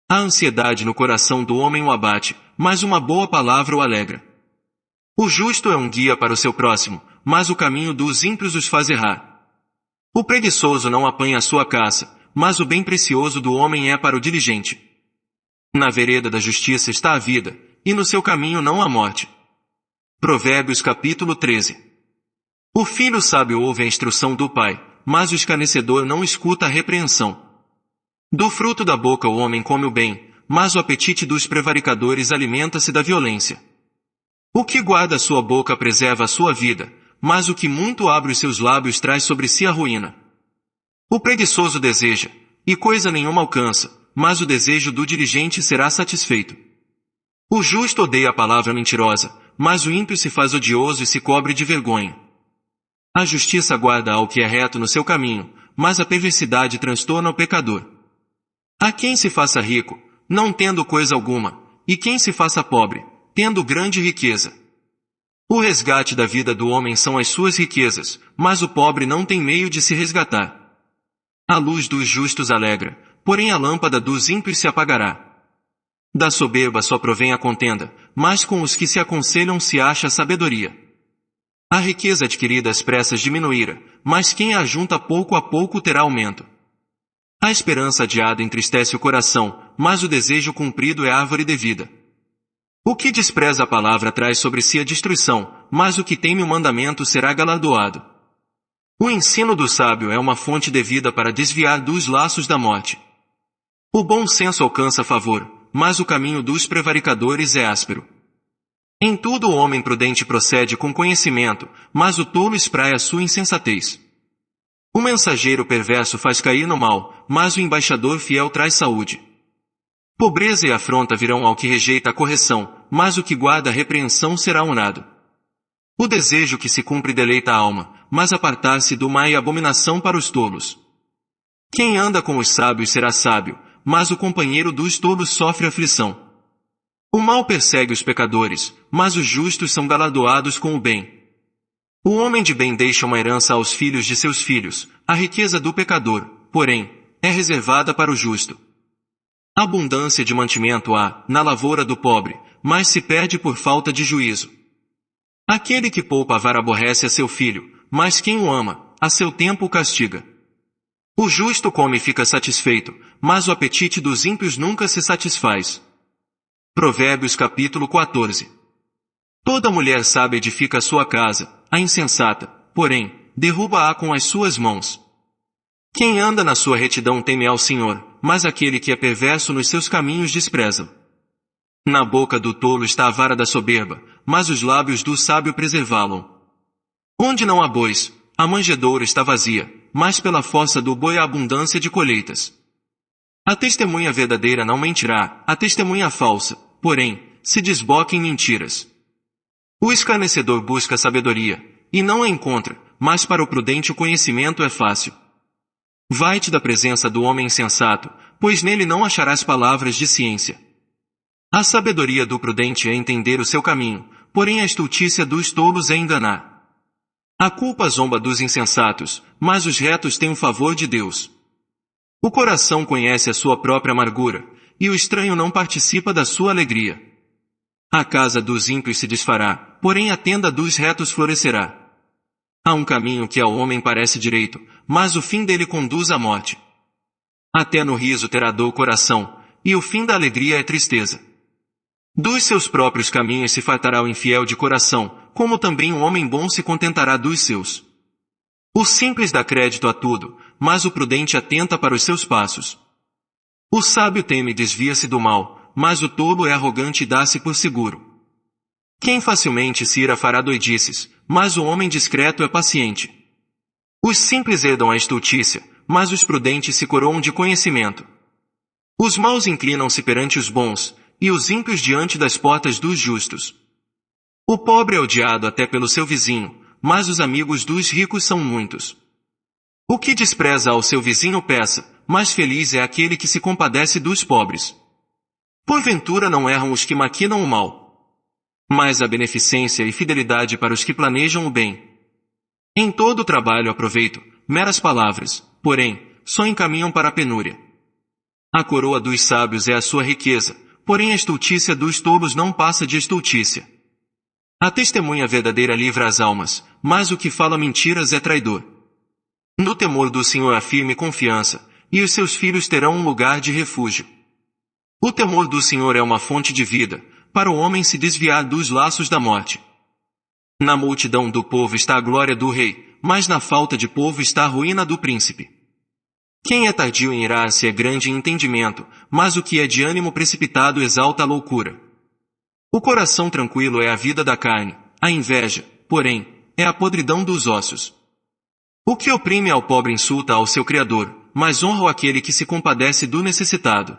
A ansiedade no coração do homem o abate, mas uma boa palavra o alegra. O justo é um guia para o seu próximo, mas o caminho dos ímpios os faz errar. O preguiçoso não apanha a sua caça, mas o bem precioso do homem é para o diligente. Na vereda da justiça está a vida, e no seu caminho não há morte. Provérbios capítulo 13. O filho sábio ouve a instrução do pai, mas o escarnecedor não escuta a repreensão. Do fruto da boca o homem come o bem, mas o apetite dos prevaricadores alimenta-se da violência. O que guarda a sua boca preserva a sua vida, mas o que muito abre os seus lábios traz sobre si a ruína. O preguiçoso deseja, e coisa nenhuma alcança, mas o desejo do diligente será satisfeito. O justo odeia a palavra mentirosa, mas o ímpio se faz odioso e se cobre de vergonha. A justiça guarda ao que é reto no seu caminho, mas a perversidade transtorna o pecador. Há quem se faça rico, não tendo coisa alguma, e quem se faça pobre, tendo grande riqueza. O resgate da vida do homem são as suas riquezas, mas o pobre não tem meio de se resgatar. A luz dos justos alegra, porém a lâmpada dos ímpios se apagará. Da soberba só provém a contenda, mas com os que se aconselham se acha sabedoria. A riqueza adquirida às pressas diminuíra, mas quem a ajunta pouco a pouco terá aumento. A esperança adiada entristece o coração, mas o desejo cumprido é árvore de vida. O que despreza a palavra traz sobre si a destruição, mas o que teme o mandamento será galardoado. O ensino do sábio é uma fonte de vida para desviar dos laços da morte. O bom senso alcança favor, mas o caminho dos prevaricadores é áspero. Em tudo o homem prudente procede com conhecimento, mas o tolo espraia sua insensatez. O mensageiro perverso faz cair no mal, mas o embaixador fiel traz saúde. Pobreza e afronta virão ao que rejeita a correção, mas o que guarda a repreensão será honrado. O desejo que se cumpre deleita a alma, mas apartar-se do mal é abominação para os tolos. Quem anda com os sábios será sábio, mas o companheiro dos tolos sofre aflição. O mal persegue os pecadores, mas os justos são galardoados com o bem. O homem de bem deixa uma herança aos filhos de seus filhos, a riqueza do pecador, porém, é reservada para o justo. Abundância de mantimento há na lavoura do pobre, mas se perde por falta de juízo. Aquele que poupa a vara aborrece a seu filho, mas quem o ama, a seu tempo o castiga. O justo come e fica satisfeito, mas o apetite dos ímpios nunca se satisfaz. Provérbios capítulo 14. Toda mulher sábia edifica a sua casa, a insensata, porém, derruba-a com as suas mãos. Quem anda na sua retidão teme ao Senhor, mas aquele que é perverso nos seus caminhos despreza. Na boca do tolo está a vara da soberba, mas os lábios do sábio preservá-lo. Onde não há bois, a manjedoura está vazia, mas pela força do boi há abundância de colheitas. A testemunha verdadeira não mentirá, a testemunha falsa, porém, se desboca em mentiras. O escarnecedor busca sabedoria, e não a encontra, mas para o prudente o conhecimento é fácil. Vai-te da presença do homem insensato, pois nele não acharás palavras de ciência. A sabedoria do prudente é entender o seu caminho, porém a estultícia dos tolos é enganar. A culpa zomba dos insensatos, mas os retos têm o favor de Deus. O coração conhece a sua própria amargura, e o estranho não participa da sua alegria. A casa dos ímpios se desfará, porém a tenda dos retos florescerá. Há um caminho que ao homem parece direito, mas o fim dele conduz à morte. Até no riso terá dor o coração, e o fim da alegria é tristeza. Dos seus próprios caminhos se fartará o infiel de coração, como também o homem bom se contentará dos seus. O simples dá crédito a tudo, mas o prudente atenta para os seus passos. O sábio teme e desvia-se do mal, mas o tolo é arrogante e dá-se por seguro. Quem facilmente se ira fará doidices, mas o homem discreto é paciente. Os simples herdam a estultícia, mas os prudentes se coroam de conhecimento. Os maus inclinam-se perante os bons, e os ímpios diante das portas dos justos. O pobre é odiado até pelo seu vizinho, mas os amigos dos ricos são muitos. O que despreza ao seu vizinho peça, mas feliz é aquele que se compadece dos pobres. Porventura não erram os que maquinam o mal, mas a beneficência e fidelidade para os que planejam o bem. Em todo o trabalho aproveito, meras palavras, porém, só encaminham para a penúria. A coroa dos sábios é a sua riqueza, porém a estultícia dos tolos não passa de estultícia. A testemunha verdadeira livra as almas, mas o que fala mentiras é traidor. No temor do Senhor há firme confiança, e os seus filhos terão um lugar de refúgio. O temor do Senhor é uma fonte de vida, para o homem se desviar dos laços da morte. Na multidão do povo está a glória do rei, mas na falta de povo está a ruína do príncipe. Quem é tardio em irar-se é grande em entendimento, mas o que é de ânimo precipitado exalta a loucura. O coração tranquilo é a vida da carne, a inveja, porém, é a podridão dos ossos. O que oprime ao pobre insulta ao seu Criador, mas honra aquele que se compadece do necessitado.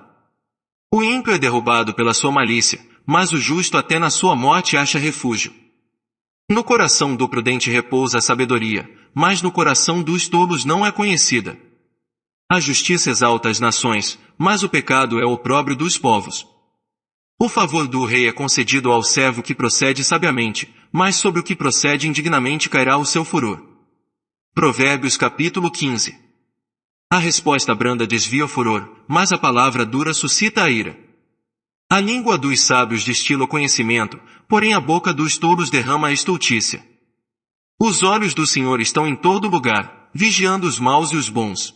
O ímpio é derrubado pela sua malícia, mas o justo até na sua morte acha refúgio. No coração do prudente repousa a sabedoria, mas no coração dos tolos não é conhecida. A justiça exalta as nações, mas o pecado é o opróbrio dos povos. O favor do rei é concedido ao servo que procede sabiamente, mas sobre o que procede indignamente cairá o seu furor. Provérbios capítulo 15. A resposta branda desvia o furor, mas a palavra dura suscita a ira. A língua dos sábios destila o conhecimento, porém a boca dos tolos derrama a estultícia. Os olhos do Senhor estão em todo lugar, vigiando os maus e os bons.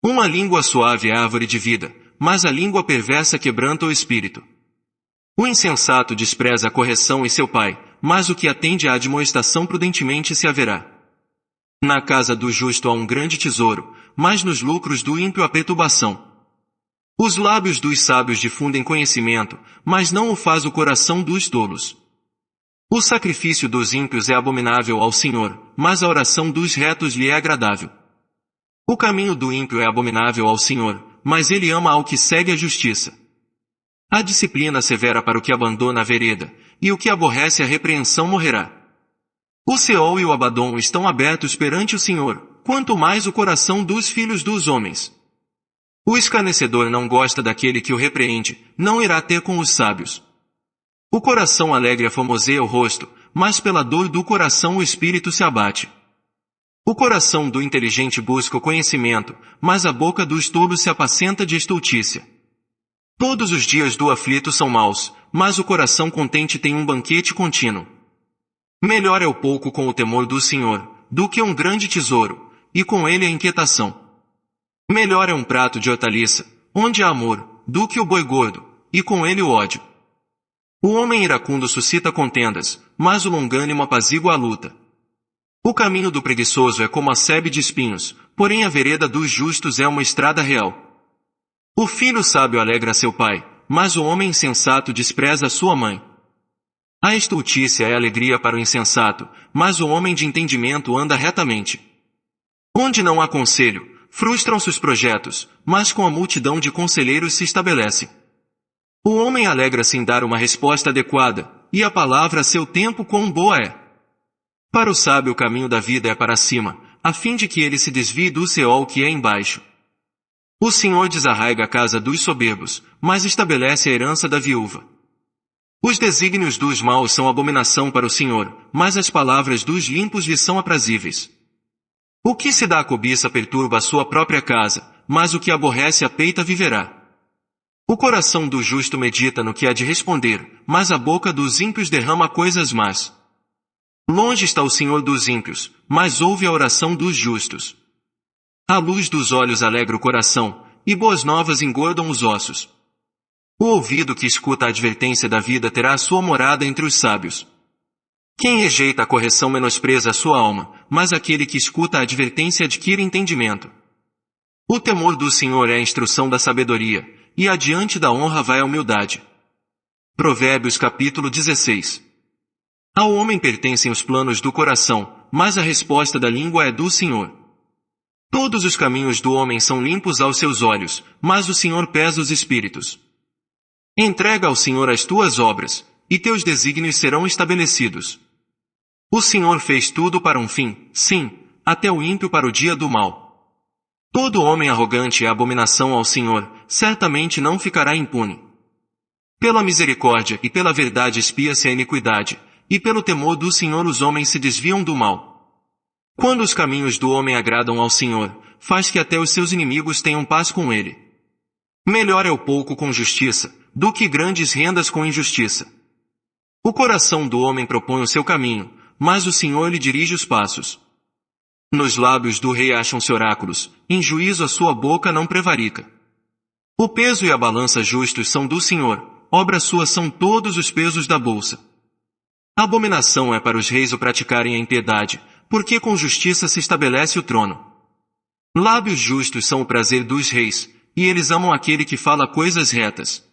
Uma língua suave é árvore de vida, mas a língua perversa quebranta o espírito. O insensato despreza a correção e seu pai, mas o que atende à admoestação prudentemente se haverá. Na casa do justo há um grande tesouro, mas nos lucros do ímpio há perturbação. Os lábios dos sábios difundem conhecimento, mas não o faz o coração dos tolos. O sacrifício dos ímpios é abominável ao Senhor, mas a oração dos retos lhe é agradável. O caminho do ímpio é abominável ao Senhor, mas ele ama ao que segue a justiça. A disciplina severa para o que abandona a vereda, e o que aborrece a repreensão morrerá. O Seol e o Abadom estão abertos perante o Senhor, quanto mais o coração dos filhos dos homens. O escarnecedor não gosta daquele que o repreende, não irá ter com os sábios. O coração alegre aformoseia o rosto, mas pela dor do coração o espírito se abate. O coração do inteligente busca o conhecimento, mas a boca dos tolos se apacenta de estultícia. Todos os dias do aflito são maus, mas o coração contente tem um banquete contínuo. Melhor é o pouco com o temor do Senhor, do que um grande tesouro, e com ele a inquietação. Melhor é um prato de hortaliça, onde há amor, do que o boi gordo, e com ele o ódio. O homem iracundo suscita contendas, mas o longânimo apazigua a luta. O caminho do preguiçoso é como a sebe de espinhos, porém a vereda dos justos é uma estrada real. O filho sábio alegra seu pai, mas o homem insensato despreza sua mãe. A estultícia é alegria para o insensato, mas o homem de entendimento anda retamente. Onde não há conselho, frustram-se os projetos, mas com a multidão de conselheiros se estabelece. O homem alegra-se em dar uma resposta adequada, e a palavra a seu tempo quão boa é. Para o sábio o caminho da vida é para cima, a fim de que ele se desvie do Seol que é embaixo. O Senhor desarraiga a casa dos soberbos, mas estabelece a herança da viúva. Os desígnios dos maus são abominação para o Senhor, mas as palavras dos limpos lhe são aprazíveis. O que se dá à cobiça perturba a sua própria casa, mas o que aborrece a peita viverá. O coração do justo medita no que há de responder, mas a boca dos ímpios derrama coisas más. Longe está o Senhor dos ímpios, mas ouve a oração dos justos. A luz dos olhos alegra o coração, e boas novas engordam os ossos. O ouvido que escuta a advertência da vida terá a sua morada entre os sábios. Quem rejeita a correção menospreza a sua alma, mas aquele que escuta a advertência adquire entendimento. O temor do Senhor é a instrução da sabedoria, e adiante da honra vai a humildade. Provérbios capítulo 16. Ao homem pertencem os planos do coração, mas a resposta da língua é do Senhor. Todos os caminhos do homem são limpos aos seus olhos, mas o Senhor pesa os espíritos. Entrega ao Senhor as tuas obras, e teus desígnios serão estabelecidos. O Senhor fez tudo para um fim, sim, até o ímpio para o dia do mal. Todo homem arrogante é abominação ao Senhor, certamente não ficará impune. Pela misericórdia e pela verdade espia-se a iniquidade, e pelo temor do Senhor os homens se desviam do mal. Quando os caminhos do homem agradam ao Senhor, faz que até os seus inimigos tenham paz com ele. Melhor é o pouco com justiça, do que grandes rendas com injustiça. O coração do homem propõe o seu caminho, mas o Senhor lhe dirige os passos. Nos lábios do rei acham-se oráculos, em juízo a sua boca não prevarica. O peso e a balança justos são do Senhor, obra sua são todos os pesos da bolsa. Abominação é para os reis o praticarem a impiedade, porque com justiça se estabelece o trono. Lábios justos são o prazer dos reis, e eles amam aquele que fala coisas retas.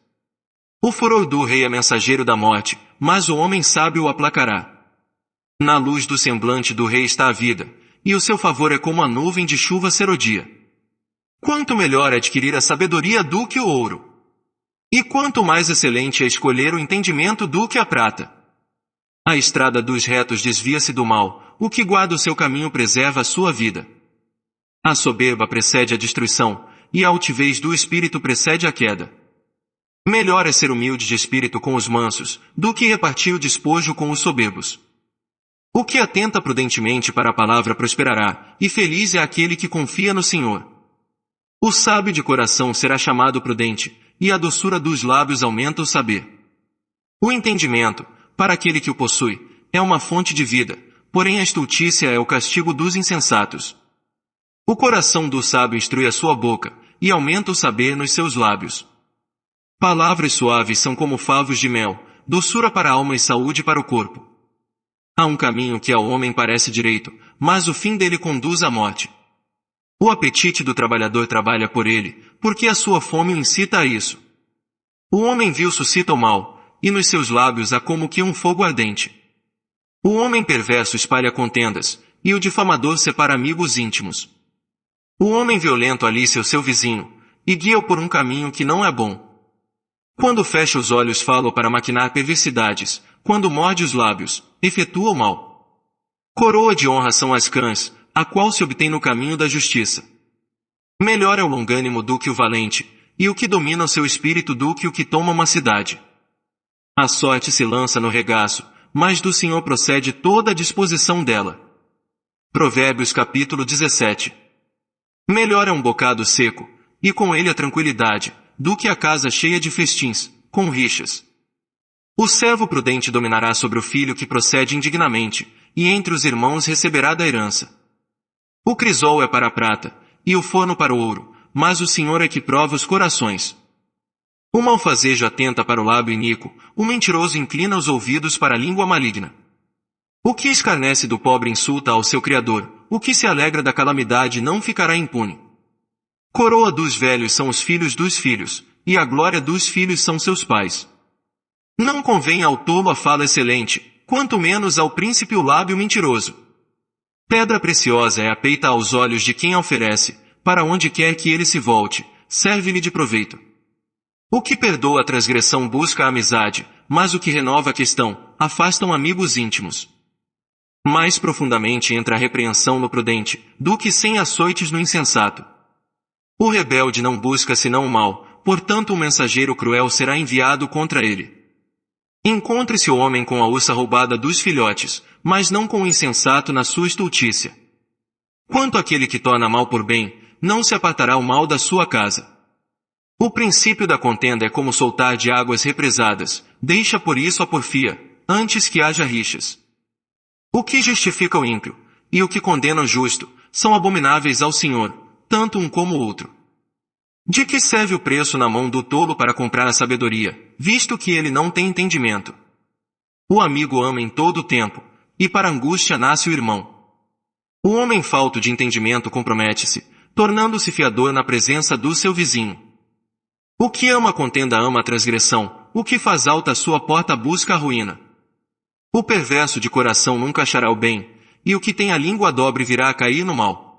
O furor do rei é mensageiro da morte, mas o homem sábio o aplacará. Na luz do semblante do rei está a vida, e o seu favor é como a nuvem de chuva serodia. Quanto melhor é adquirir a sabedoria do que o ouro. E quanto mais excelente é escolher o entendimento do que a prata. A estrada dos retos desvia-se do mal, o que guarda o seu caminho preserva a sua vida. A soberba precede a destruição, e a altivez do espírito precede a queda. Melhor é ser humilde de espírito com os mansos, do que repartir o despojo com os soberbos. O que atenta prudentemente para a palavra prosperará, e feliz é aquele que confia no Senhor. O sábio de coração será chamado prudente, e a doçura dos lábios aumenta o saber. O entendimento, para aquele que o possui, é uma fonte de vida, porém a estultícia é o castigo dos insensatos. O coração do sábio instrui a sua boca, e aumenta o saber nos seus lábios. Palavras suaves são como favos de mel, doçura para a alma e saúde para o corpo. Há um caminho que ao homem parece direito, mas o fim dele conduz à morte. O apetite do trabalhador trabalha por ele, porque a sua fome o incita a isso. O homem vil suscita o mal, e nos seus lábios há como que um fogo ardente. O homem perverso espalha contendas, e o difamador separa amigos íntimos. O homem violento alicia o seu vizinho, e guia-o por um caminho que não é bom. Quando fecha os olhos fala para maquinar perversidades, quando morde os lábios, efetua o mal. Coroa de honra são as cãs, a qual se obtém no caminho da justiça. Melhor é o longânimo do que o valente, e o que domina o seu espírito do que o que toma uma cidade. A sorte se lança no regaço, mas do Senhor procede toda a disposição dela. Provérbios capítulo 17. Melhor é um bocado seco, e com ele a tranquilidade, do que a casa cheia de festins, com rixas. O servo prudente dominará sobre o filho que procede indignamente, e entre os irmãos receberá da herança. O crisol é para a prata, e o forno para o ouro, mas o Senhor é que prova os corações. O malfazejo atenta para o lábio iníquo, o mentiroso inclina os ouvidos para a língua maligna. O que escarnece do pobre insulta ao seu Criador, o que se alegra da calamidade não ficará impune. Coroa dos velhos são os filhos dos filhos, e a glória dos filhos são seus pais. Não convém ao tolo a fala excelente, quanto menos ao príncipe o lábio mentiroso. Pedra preciosa é a peita aos olhos de quem a oferece, para onde quer que ele se volte, serve-lhe de proveito. O que perdoa a transgressão busca a amizade, mas o que renova a questão, afastam amigos íntimos. Mais profundamente entra a repreensão no prudente, do que 100 açoites no insensato. O rebelde não busca senão o mal, portanto um mensageiro cruel será enviado contra ele. Encontre-se o homem com a ursa roubada dos filhotes, mas não com o insensato na sua estultícia. Quanto àquele que torna mal por bem, não se apartará o mal da sua casa. O princípio da contenda é como soltar de águas represadas, deixa por isso a porfia, antes que haja rixas. O que justifica o ímpio, e o que condena o justo, são abomináveis ao Senhor, tanto um como o outro. De que serve o preço na mão do tolo para comprar a sabedoria, visto que ele não tem entendimento? O amigo ama em todo o tempo, e para a angústia nasce o irmão. O homem falto de entendimento compromete-se, tornando-se fiador na presença do seu vizinho. O que ama a contenda ama a transgressão, o que faz alta a sua porta busca a ruína. O perverso de coração nunca achará o bem, e o que tem a língua dobre virá a cair no mal.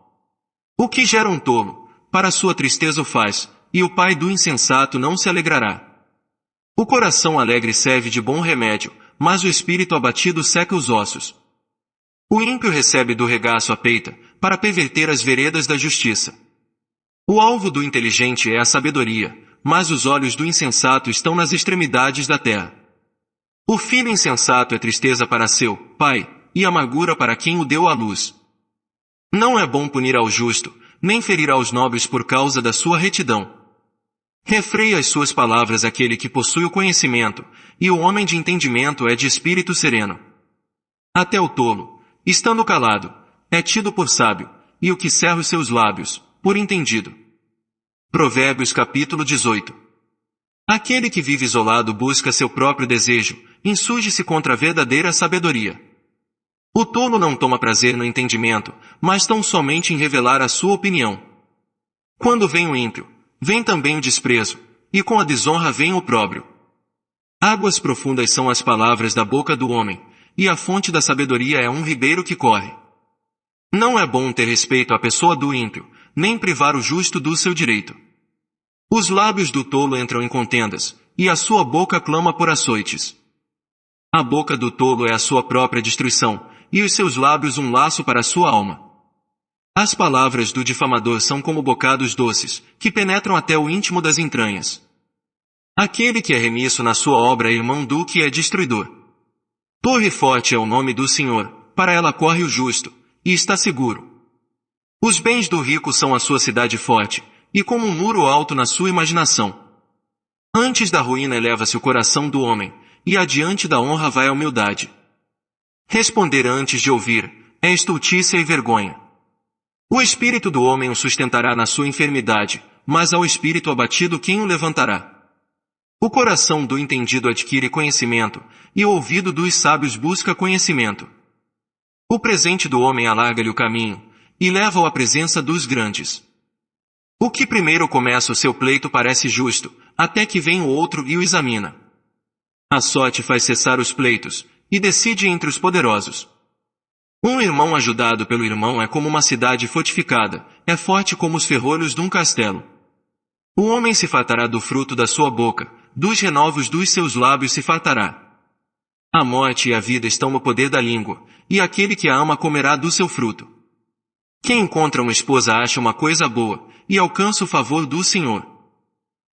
O que gera um tolo, para sua tristeza o faz, e o pai do insensato não se alegrará. O coração alegre serve de bom remédio, mas o espírito abatido seca os ossos. O ímpio recebe do regaço a peita, para perverter as veredas da justiça. O alvo do inteligente é a sabedoria, mas os olhos do insensato estão nas extremidades da terra. O filho insensato é tristeza para seu pai, e amargura para quem o deu à luz. Não é bom punir ao justo, nem ferir aos nobres por causa da sua retidão. Refreia as suas palavras aquele que possui o conhecimento, e o homem de entendimento é de espírito sereno. Até o tolo, estando calado, é tido por sábio, e o que cerra os seus lábios, por entendido. Provérbios capítulo 18. Aquele que vive isolado busca seu próprio desejo, insurge-se contra a verdadeira sabedoria. O tolo não toma prazer no entendimento, mas tão somente em revelar a sua opinião. Quando vem o ímpio, vem também o desprezo, e com a desonra vem o opróbrio. Águas profundas são as palavras da boca do homem, e a fonte da sabedoria é um ribeiro que corre. Não é bom ter respeito à pessoa do ímpio, nem privar o justo do seu direito. Os lábios do tolo entram em contendas, e a sua boca clama por açoites. A boca do tolo é a sua própria destruição, e os seus lábios um laço para a sua alma. As palavras do difamador são como bocados doces, que penetram até o íntimo das entranhas. Aquele que é remisso na sua obra é irmão do que é destruidor. Torre forte é o nome do Senhor, para ela corre o justo, e está seguro. Os bens do rico são a sua cidade forte, e como um muro alto na sua imaginação. Antes da ruína eleva-se o coração do homem, e adiante da honra vai a humildade. Responder antes de ouvir é estultícia e vergonha. O espírito do homem o sustentará na sua enfermidade, mas ao espírito abatido quem o levantará? O coração do entendido adquire conhecimento, e o ouvido dos sábios busca conhecimento. O presente do homem alarga-lhe o caminho, e leva-o à presença dos grandes. O que primeiro começa o seu pleito parece justo, até que vem o outro e o examina. A sorte faz cessar os pleitos, e decide entre os poderosos. Um irmão ajudado pelo irmão é como uma cidade fortificada, é forte como os ferrolhos de um castelo. O homem se fartará do fruto da sua boca, dos renovos dos seus lábios se fartará. A morte e a vida estão no poder da língua, e aquele que a ama comerá do seu fruto. Quem encontra uma esposa acha uma coisa boa, e alcança o favor do Senhor.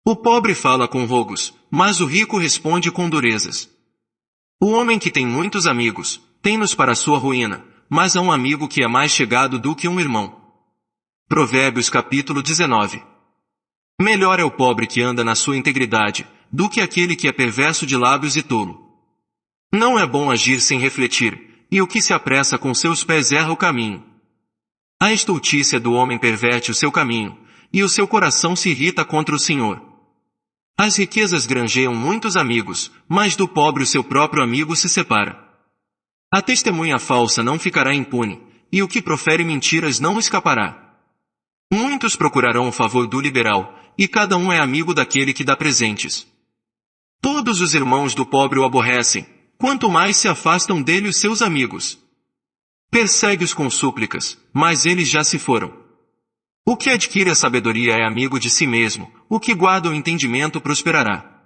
O pobre fala com rogos, mas o rico responde com durezas. O homem que tem muitos amigos, tem-nos para sua ruína, mas há um amigo que é mais chegado do que um irmão. Provérbios capítulo 19. Melhor é o pobre que anda na sua integridade, do que aquele que é perverso de lábios e tolo. Não é bom agir sem refletir, e o que se apressa com seus pés erra o caminho. A estultícia do homem perverte o seu caminho, e o seu coração se irrita contra o Senhor. As riquezas granjeiam muitos amigos, mas do pobre o seu próprio amigo se separa. A testemunha falsa não ficará impune, e o que profere mentiras não escapará. Muitos procurarão o favor do liberal, e cada um é amigo daquele que dá presentes. Todos os irmãos do pobre o aborrecem, quanto mais se afastam dele os seus amigos. Persegue-os com súplicas, mas eles já se foram. O que adquire a sabedoria é amigo de si mesmo, o que guarda o entendimento prosperará.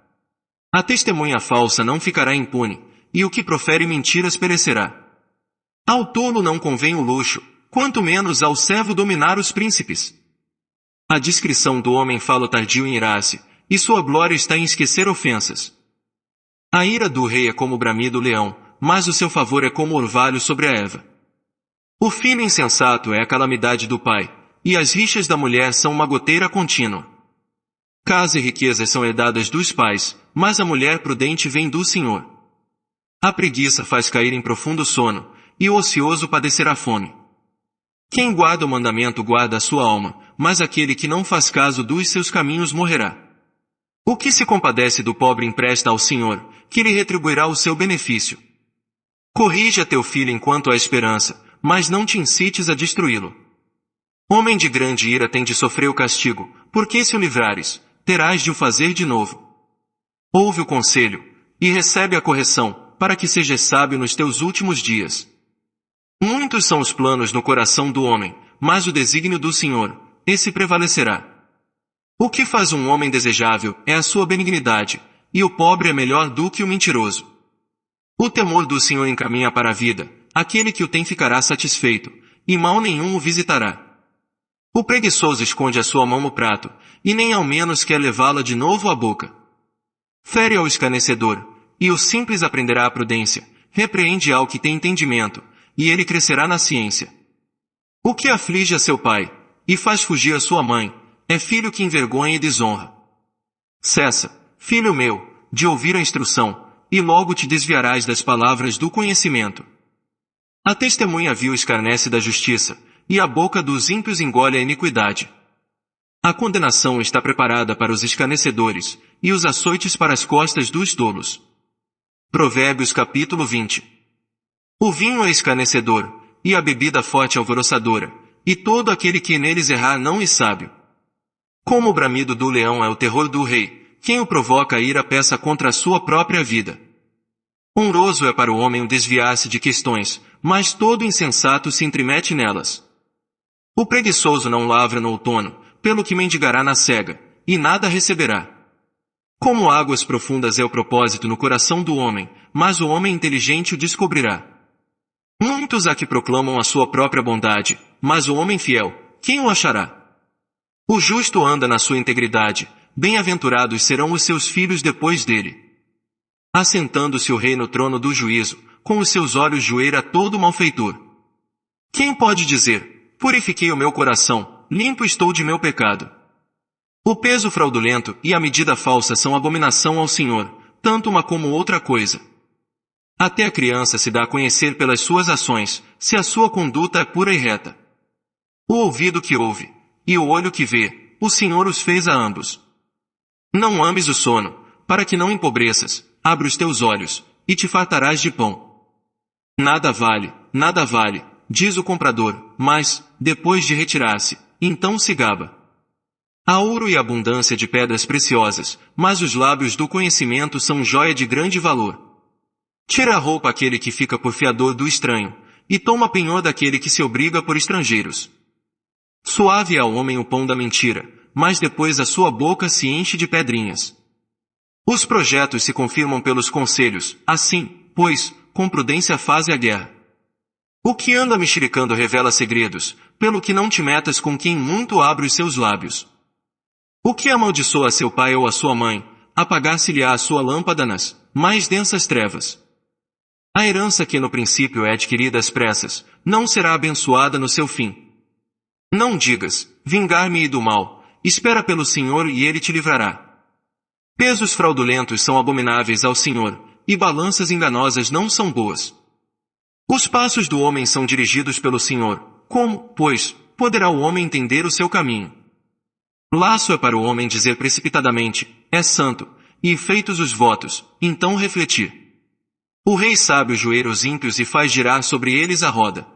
A testemunha falsa não ficará impune, e o que profere mentiras perecerá. Ao tolo não convém o luxo, quanto menos ao servo dominar os príncipes. A discrição do homem fala tardio em irar-se, e sua glória está em esquecer ofensas. A ira do rei é como o bramido leão, mas o seu favor é como o orvalho sobre a erva. O filho insensato é a calamidade do pai, e as rixas da mulher são uma goteira contínua. Casa e riquezas são herdadas dos pais, mas a mulher prudente vem do Senhor. A preguiça faz cair em profundo sono, e o ocioso padecerá fome. Quem guarda o mandamento guarda a sua alma, mas aquele que não faz caso dos seus caminhos morrerá. O que se compadece do pobre empresta ao Senhor, que lhe retribuirá o seu benefício. Corrige a teu filho enquanto há esperança, mas não te incites a destruí-lo. Homem de grande ira tem de sofrer o castigo, porque se o livrares, terás de o fazer de novo. Ouve o conselho, e recebe a correção, para que sejas sábio nos teus últimos dias. Muitos são os planos no coração do homem, mas o desígnio do Senhor, esse prevalecerá. O que faz um homem desejável é a sua benignidade, e o pobre é melhor do que o mentiroso. O temor do Senhor encaminha para a vida, aquele que o tem ficará satisfeito, e mal nenhum o visitará. O preguiçoso esconde a sua mão no prato, e nem ao menos quer levá-la de novo à boca. Fere ao escarnecedor, e o simples aprenderá a prudência, repreende ao que tem entendimento, e ele crescerá na ciência. O que aflige a seu pai, e faz fugir a sua mãe, é filho que envergonha e desonra. Cessa, filho meu, de ouvir a instrução, e logo te desviarás das palavras do conhecimento. A testemunha vil escarnece da justiça, e a boca dos ímpios engole a iniquidade. A condenação está preparada para os escarnecedores, e os açoites para as costas dos tolos. Provérbios capítulo 20. O vinho é escarnecedor, e a bebida forte alvoroçadora, e todo aquele que neles errar não é sábio. Como o bramido do leão é o terror do rei, quem o provoca a ira peça contra a sua própria vida. Honroso é para o homem o desviar-se de questões, mas todo insensato se intromete nelas. O preguiçoso não lavra no outono, pelo que mendigará na cega, e nada receberá. Como águas profundas é o propósito no coração do homem, mas o homem inteligente o descobrirá. Muitos há que proclamam a sua própria bondade, mas o homem fiel, quem o achará? O justo anda na sua integridade, bem-aventurados serão os seus filhos depois dele. Assentando-se o rei no trono do juízo, com os seus olhos joeira todo malfeitor. Quem pode dizer, purifiquei o meu coração, limpo estou de meu pecado? O peso fraudulento e a medida falsa são abominação ao Senhor, tanto uma como outra coisa. Até a criança se dá a conhecer pelas suas ações, se a sua conduta é pura e reta. O ouvido que ouve, e o olho que vê, o Senhor os fez a ambos. Não ames o sono, para que não empobreças, abre os teus olhos, e te fartarás de pão. Nada vale, diz o comprador, mas, depois de retirar-se, então se gaba. Há ouro e abundância de pedras preciosas, mas os lábios do conhecimento são joia de grande valor. Tira a roupa aquele que fica por fiador do estranho, e toma penhor daquele que se obriga por estrangeiros. Suave é ao homem o pão da mentira, mas depois a sua boca se enche de pedrinhas. Os projetos se confirmam pelos conselhos, assim, pois, com prudência faze a guerra. O que anda mexericando revela segredos, pelo que não te metas com quem muito abre os seus lábios. O que amaldiçoa seu pai ou a sua mãe, apagar-se-lhe-á a sua lâmpada nas mais densas trevas. A herança que no princípio é adquirida às pressas, não será abençoada no seu fim. Não digas, vingar-me-ei do mal, espera pelo Senhor e ele te livrará. Pesos fraudulentos são abomináveis ao Senhor, e balanças enganosas não são boas. Os passos do homem são dirigidos pelo Senhor, como, pois, poderá o homem entender o seu caminho? Laço é para o homem dizer precipitadamente, é santo, e feitos os votos, então refletir. O rei sabe os joelhos ímpios e faz girar sobre eles a roda.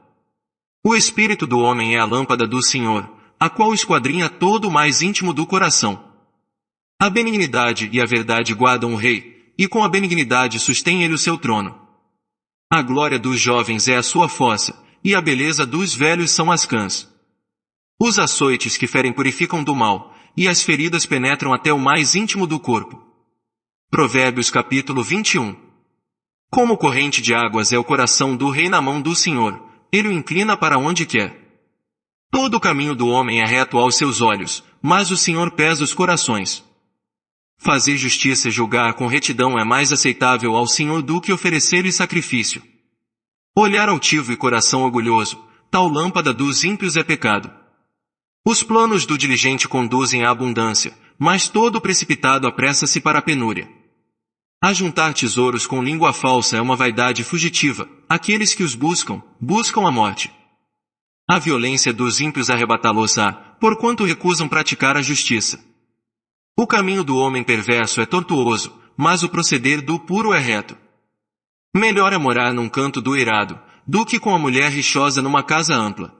O espírito do homem é a lâmpada do Senhor, a qual esquadrinha todo o mais íntimo do coração. A benignidade e a verdade guardam o rei, e com a benignidade sustém ele o seu trono. A glória dos jovens é a sua força, e a beleza dos velhos são as cãs. Os açoites que ferem purificam do mal, e as feridas penetram até o mais íntimo do corpo. Provérbios capítulo 21. Como corrente de águas é o coração do rei na mão do Senhor, ele o inclina para onde quer. Todo o caminho do homem é reto aos seus olhos, mas o Senhor pesa os corações. Fazer justiça e julgar com retidão é mais aceitável ao Senhor do que oferecer-lhe sacrifício. Olhar altivo e coração orgulhoso, tal lâmpada dos ímpios é pecado. Os planos do diligente conduzem à abundância, mas todo precipitado apressa-se para a penúria. Ajuntar tesouros com língua falsa é uma vaidade fugitiva, aqueles que os buscam, buscam a morte. A violência dos ímpios arrebatá-los-á, porquanto recusam praticar a justiça. O caminho do homem perverso é tortuoso, mas o proceder do puro é reto. Melhor é morar num canto do eirado, do que com a mulher rixosa numa casa ampla.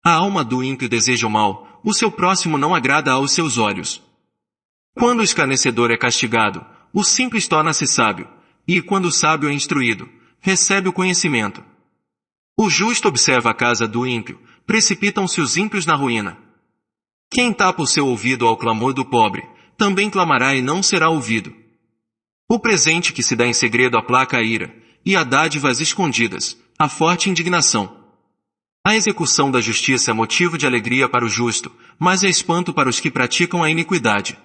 A alma do ímpio deseja o mal, o seu próximo não agrada aos seus olhos. Quando o escarnecedor é castigado, o simples torna-se sábio, e quando o sábio é instruído, recebe o conhecimento. O justo observa a casa do ímpio, precipitam-se os ímpios na ruína. Quem tapa o seu ouvido ao clamor do pobre, também clamará e não será ouvido. O presente que se dá em segredo aplaca a ira, e a dádivas escondidas, a forte indignação. A execução da justiça é motivo de alegria para o justo, mas é espanto para os que praticam a iniquidade.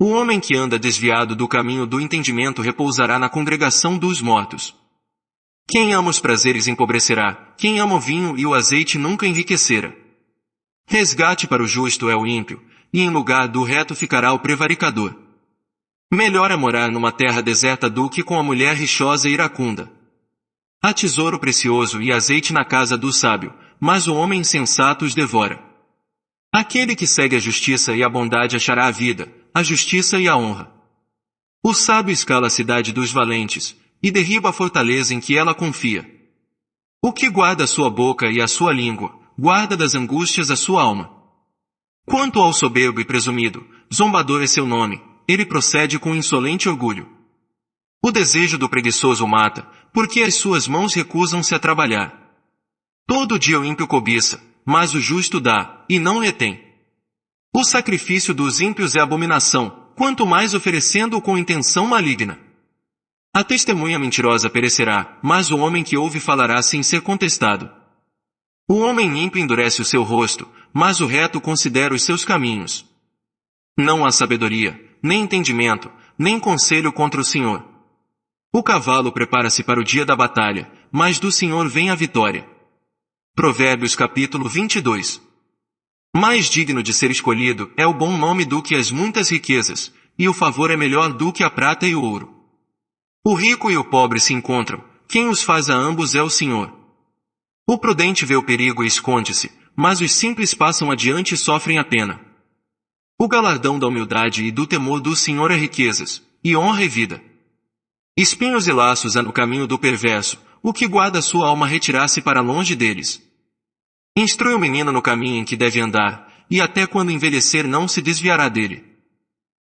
O homem que anda desviado do caminho do entendimento repousará na congregação dos mortos. Quem ama os prazeres empobrecerá, quem ama o vinho e o azeite nunca enriquecerá. Resgate para o justo é o ímpio, e em lugar do reto ficará o prevaricador. Melhor é morar numa terra deserta do que com a mulher rixosa e iracunda. Há tesouro precioso e azeite na casa do sábio, mas o homem insensato os devora. Aquele que segue a justiça e a bondade achará a vida, a justiça e a honra. O sábio escala a cidade dos valentes, e derriba a fortaleza em que ela confia. O que guarda a sua boca e a sua língua, guarda das angústias a sua alma. Quanto ao soberbo e presumido, zombador é seu nome, ele procede com insolente orgulho. O desejo do preguiçoso o mata, porque as suas mãos recusam-se a trabalhar. Todo dia o ímpio cobiça, mas o justo dá, e não retém. O sacrifício dos ímpios é abominação, quanto mais oferecendo-o com intenção maligna. A testemunha mentirosa perecerá, mas o homem que ouve falará sem ser contestado. O homem ímpio endurece o seu rosto, mas o reto considera os seus caminhos. Não há sabedoria, nem entendimento, nem conselho contra o Senhor. O cavalo prepara-se para o dia da batalha, mas do Senhor vem a vitória. Provérbios capítulo 22. Mais digno de ser escolhido é o bom nome do que as muitas riquezas, e o favor é melhor do que a prata e o ouro. O rico e o pobre se encontram, quem os faz a ambos é o Senhor. O prudente vê o perigo e esconde-se, mas os simples passam adiante e sofrem a pena. O galardão da humildade e do temor do Senhor é riquezas, e honra e vida. Espinhos e laços há no caminho do perverso, o que guarda a sua alma retirar-se para longe deles. Instrui o menino no caminho em que deve andar, e até quando envelhecer não se desviará dele.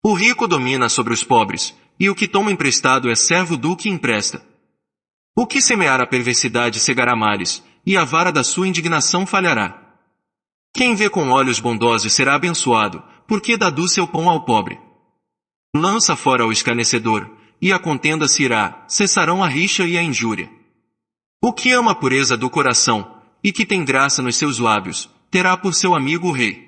O rico domina sobre os pobres, e o que toma emprestado é servo do que empresta. O que semear a perversidade cegará males, e a vara da sua indignação falhará. Quem vê com olhos bondosos será abençoado, porque dá do seu pão ao pobre. Lança fora o escarnecedor, e a contenda se irá, cessarão a rixa e a injúria. O que ama a pureza do coração, e que tem graça nos seus lábios, terá por seu amigo o rei.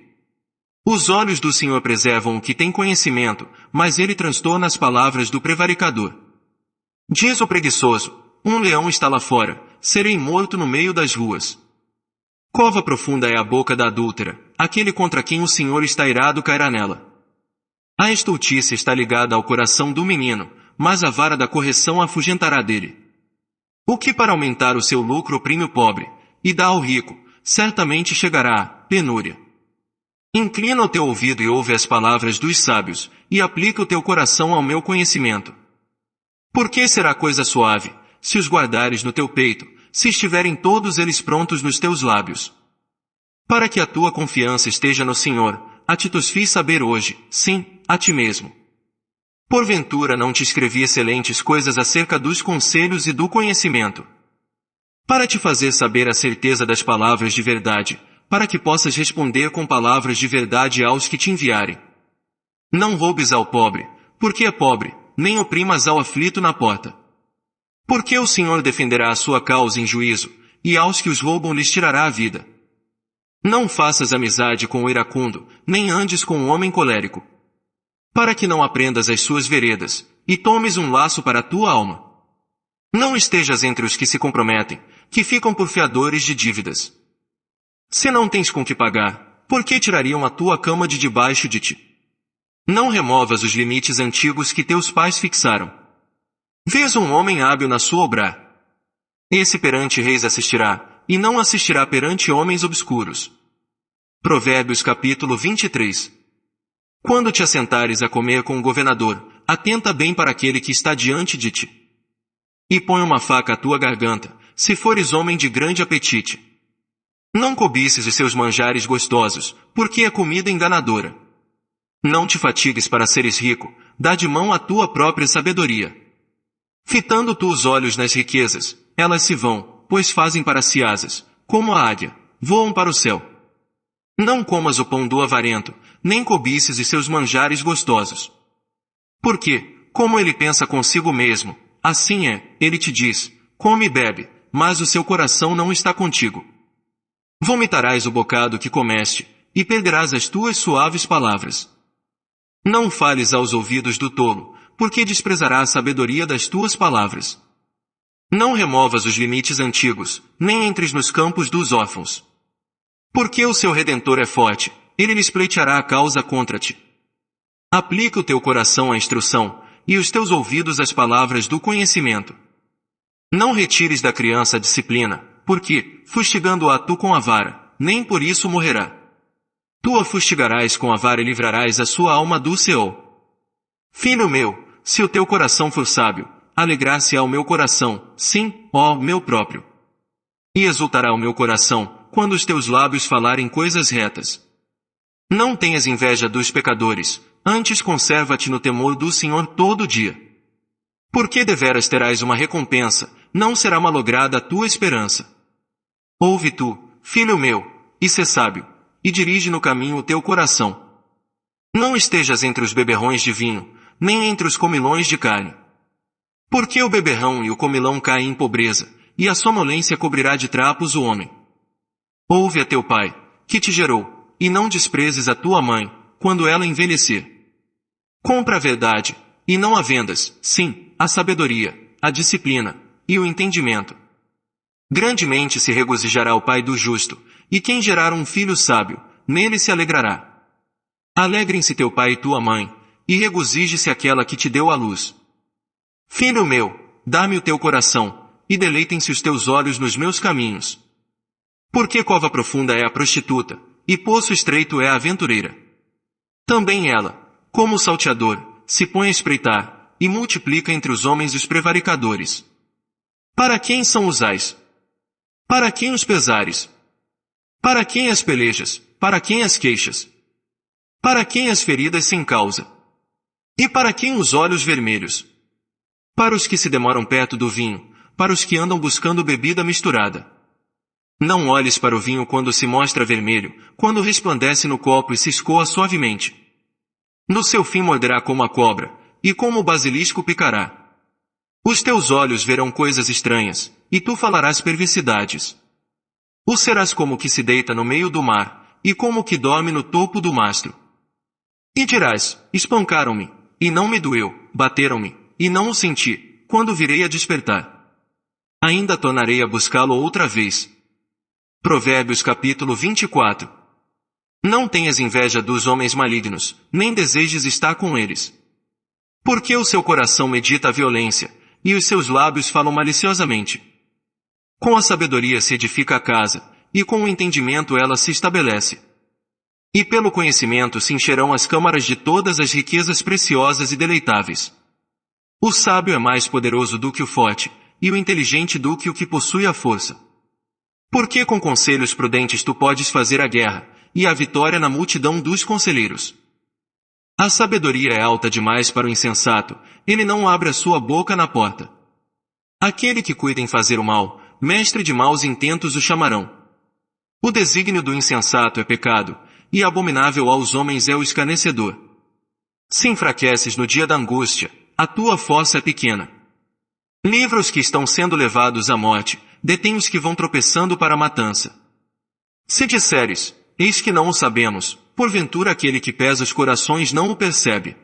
Os olhos do Senhor preservam o que tem conhecimento, mas ele transtorna as palavras do prevaricador. Diz o preguiçoso: um leão está lá fora, serei morto no meio das ruas. Cova profunda é a boca da adúltera, aquele contra quem o Senhor está irado cairá nela. A estultícia está ligada ao coração do menino, mas a vara da correção afugentará dele. O que para aumentar o seu lucro oprime o pobre, e dá ao rico, certamente chegará à penúria. Inclina o teu ouvido e ouve as palavras dos sábios, e aplica o teu coração ao meu conhecimento. Por que será coisa suave, se os guardares no teu peito, se estiverem todos eles prontos nos teus lábios? Para que a tua confiança esteja no Senhor, a ti tos fiz saber hoje, sim, a ti mesmo. Porventura não te escrevi excelentes coisas acerca dos conselhos e do conhecimento, para te fazer saber a certeza das palavras de verdade, para que possas responder com palavras de verdade aos que te enviarem. Não roubes ao pobre, porque é pobre, nem oprimas ao aflito na porta. Porque o Senhor defenderá a sua causa em juízo, e aos que os roubam lhes tirará a vida. Não faças amizade com o iracundo, nem andes com o homem colérico, para que não aprendas as suas veredas, e tomes um laço para a tua alma. Não estejas entre os que se comprometem, que ficam por fiadores de dívidas. Se não tens com que pagar, por que tirariam a tua cama de debaixo de ti? Não removas os limites antigos que teus pais fixaram. Vês um homem hábil na sua obra. Esse perante reis assistirá, e não assistirá perante homens obscuros. Provérbios capítulo 23. Quando te assentares a comer com o governador, atenta bem para aquele que está diante de ti. E põe uma faca à tua garganta, se fores homem de grande apetite. Não cobices os seus manjares gostosos, porque é comida enganadora. Não te fatigues para seres rico, dá de mão a tua própria sabedoria. Fitando tu os olhos nas riquezas, elas se vão, pois fazem para si asas, como a águia, voam para o céu. Não comas o pão do avarento, nem cobices os seus manjares gostosos. Porque, como ele pensa consigo mesmo, assim é, ele te diz, come e bebe, mas o seu coração não está contigo. Vomitarás o bocado que comeste, e perderás as tuas suaves palavras. Não fales aos ouvidos do tolo, porque desprezará a sabedoria das tuas palavras. Não removas os limites antigos, nem entres nos campos dos órfãos. Porque o seu Redentor é forte, ele lhes pleiteará a causa contra ti. Aplica o teu coração à instrução, e os teus ouvidos às palavras do conhecimento. Não retires da criança a disciplina, porque, fustigando-a tu com a vara, nem por isso morrerá. Tu a fustigarás com a vara e livrarás a sua alma do Seol. Filho meu, se o teu coração for sábio, alegrar-se-á o meu coração, sim, ó meu próprio. E exultará o meu coração, quando os teus lábios falarem coisas retas. Não tenhas inveja dos pecadores, antes conserva-te no temor do Senhor todo dia. Porque deveras terás uma recompensa, não será malograda a tua esperança. Ouve tu, filho meu, e sê sábio, e dirige no caminho o teu coração. Não estejas entre os beberrões de vinho, nem entre os comilões de carne. Porque o beberrão e o comilão caem em pobreza, e a sonolência cobrirá de trapos o homem. Ouve a teu pai, que te gerou, e não desprezes a tua mãe, quando ela envelhecer. Compra a verdade, e não a vendas, sim, a sabedoria, a disciplina, e o entendimento. Grandemente se regozijará o pai do justo, e quem gerar um filho sábio, nele se alegrará. Alegrem-se teu pai e tua mãe, e regozije-se aquela que te deu a luz. Filho meu, dá-me o teu coração, e deleitem-se os teus olhos nos meus caminhos. Porque cova profunda é a prostituta, e poço estreito é a aventureira. Também ela, como o salteador, se põe a espreitar, e multiplica entre os homens os prevaricadores. Para quem são usais? Para quem os pesares? Para quem as pelejas? Para quem as queixas? Para quem as feridas sem causa? E para quem os olhos vermelhos? Para os que se demoram perto do vinho, para os que andam buscando bebida misturada. Não olhes para o vinho quando se mostra vermelho, quando resplandece no copo e se escoa suavemente. No seu fim morderá como a cobra, e como o basilisco picará. Os teus olhos verão coisas estranhas, e tu falarás perversidades. O serás como o que se deita no meio do mar, e como o que dorme no topo do mastro. E dirás, espancaram-me, e não me doeu, bateram-me, e não o senti, quando virei a despertar. Ainda tornarei a buscá-lo outra vez. Provérbios capítulo 24. Não tenhas inveja dos homens malignos, nem desejes estar com eles. Porque o seu coração medita a violência, e os seus lábios falam maliciosamente. Com a sabedoria se edifica a casa, e com o entendimento ela se estabelece. E pelo conhecimento se encherão as câmaras de todas as riquezas preciosas e deleitáveis. O sábio é mais poderoso do que o forte, e o inteligente do que o que possui a força. Porque com conselhos prudentes tu podes fazer a guerra, e a vitória na multidão dos conselheiros. A sabedoria é alta demais para o insensato, ele não abre a sua boca na porta. Aquele que cuida em fazer o mal, mestre de maus intentos o chamarão. O desígnio do insensato é pecado, e abominável aos homens é o escarnecedor. Se enfraqueces no dia da angústia, a tua força é pequena. Livra os que estão sendo levados à morte, detém os que vão tropeçando para a matança. Se disseres, eis que não o sabemos, porventura aquele que pesa os corações não o percebe.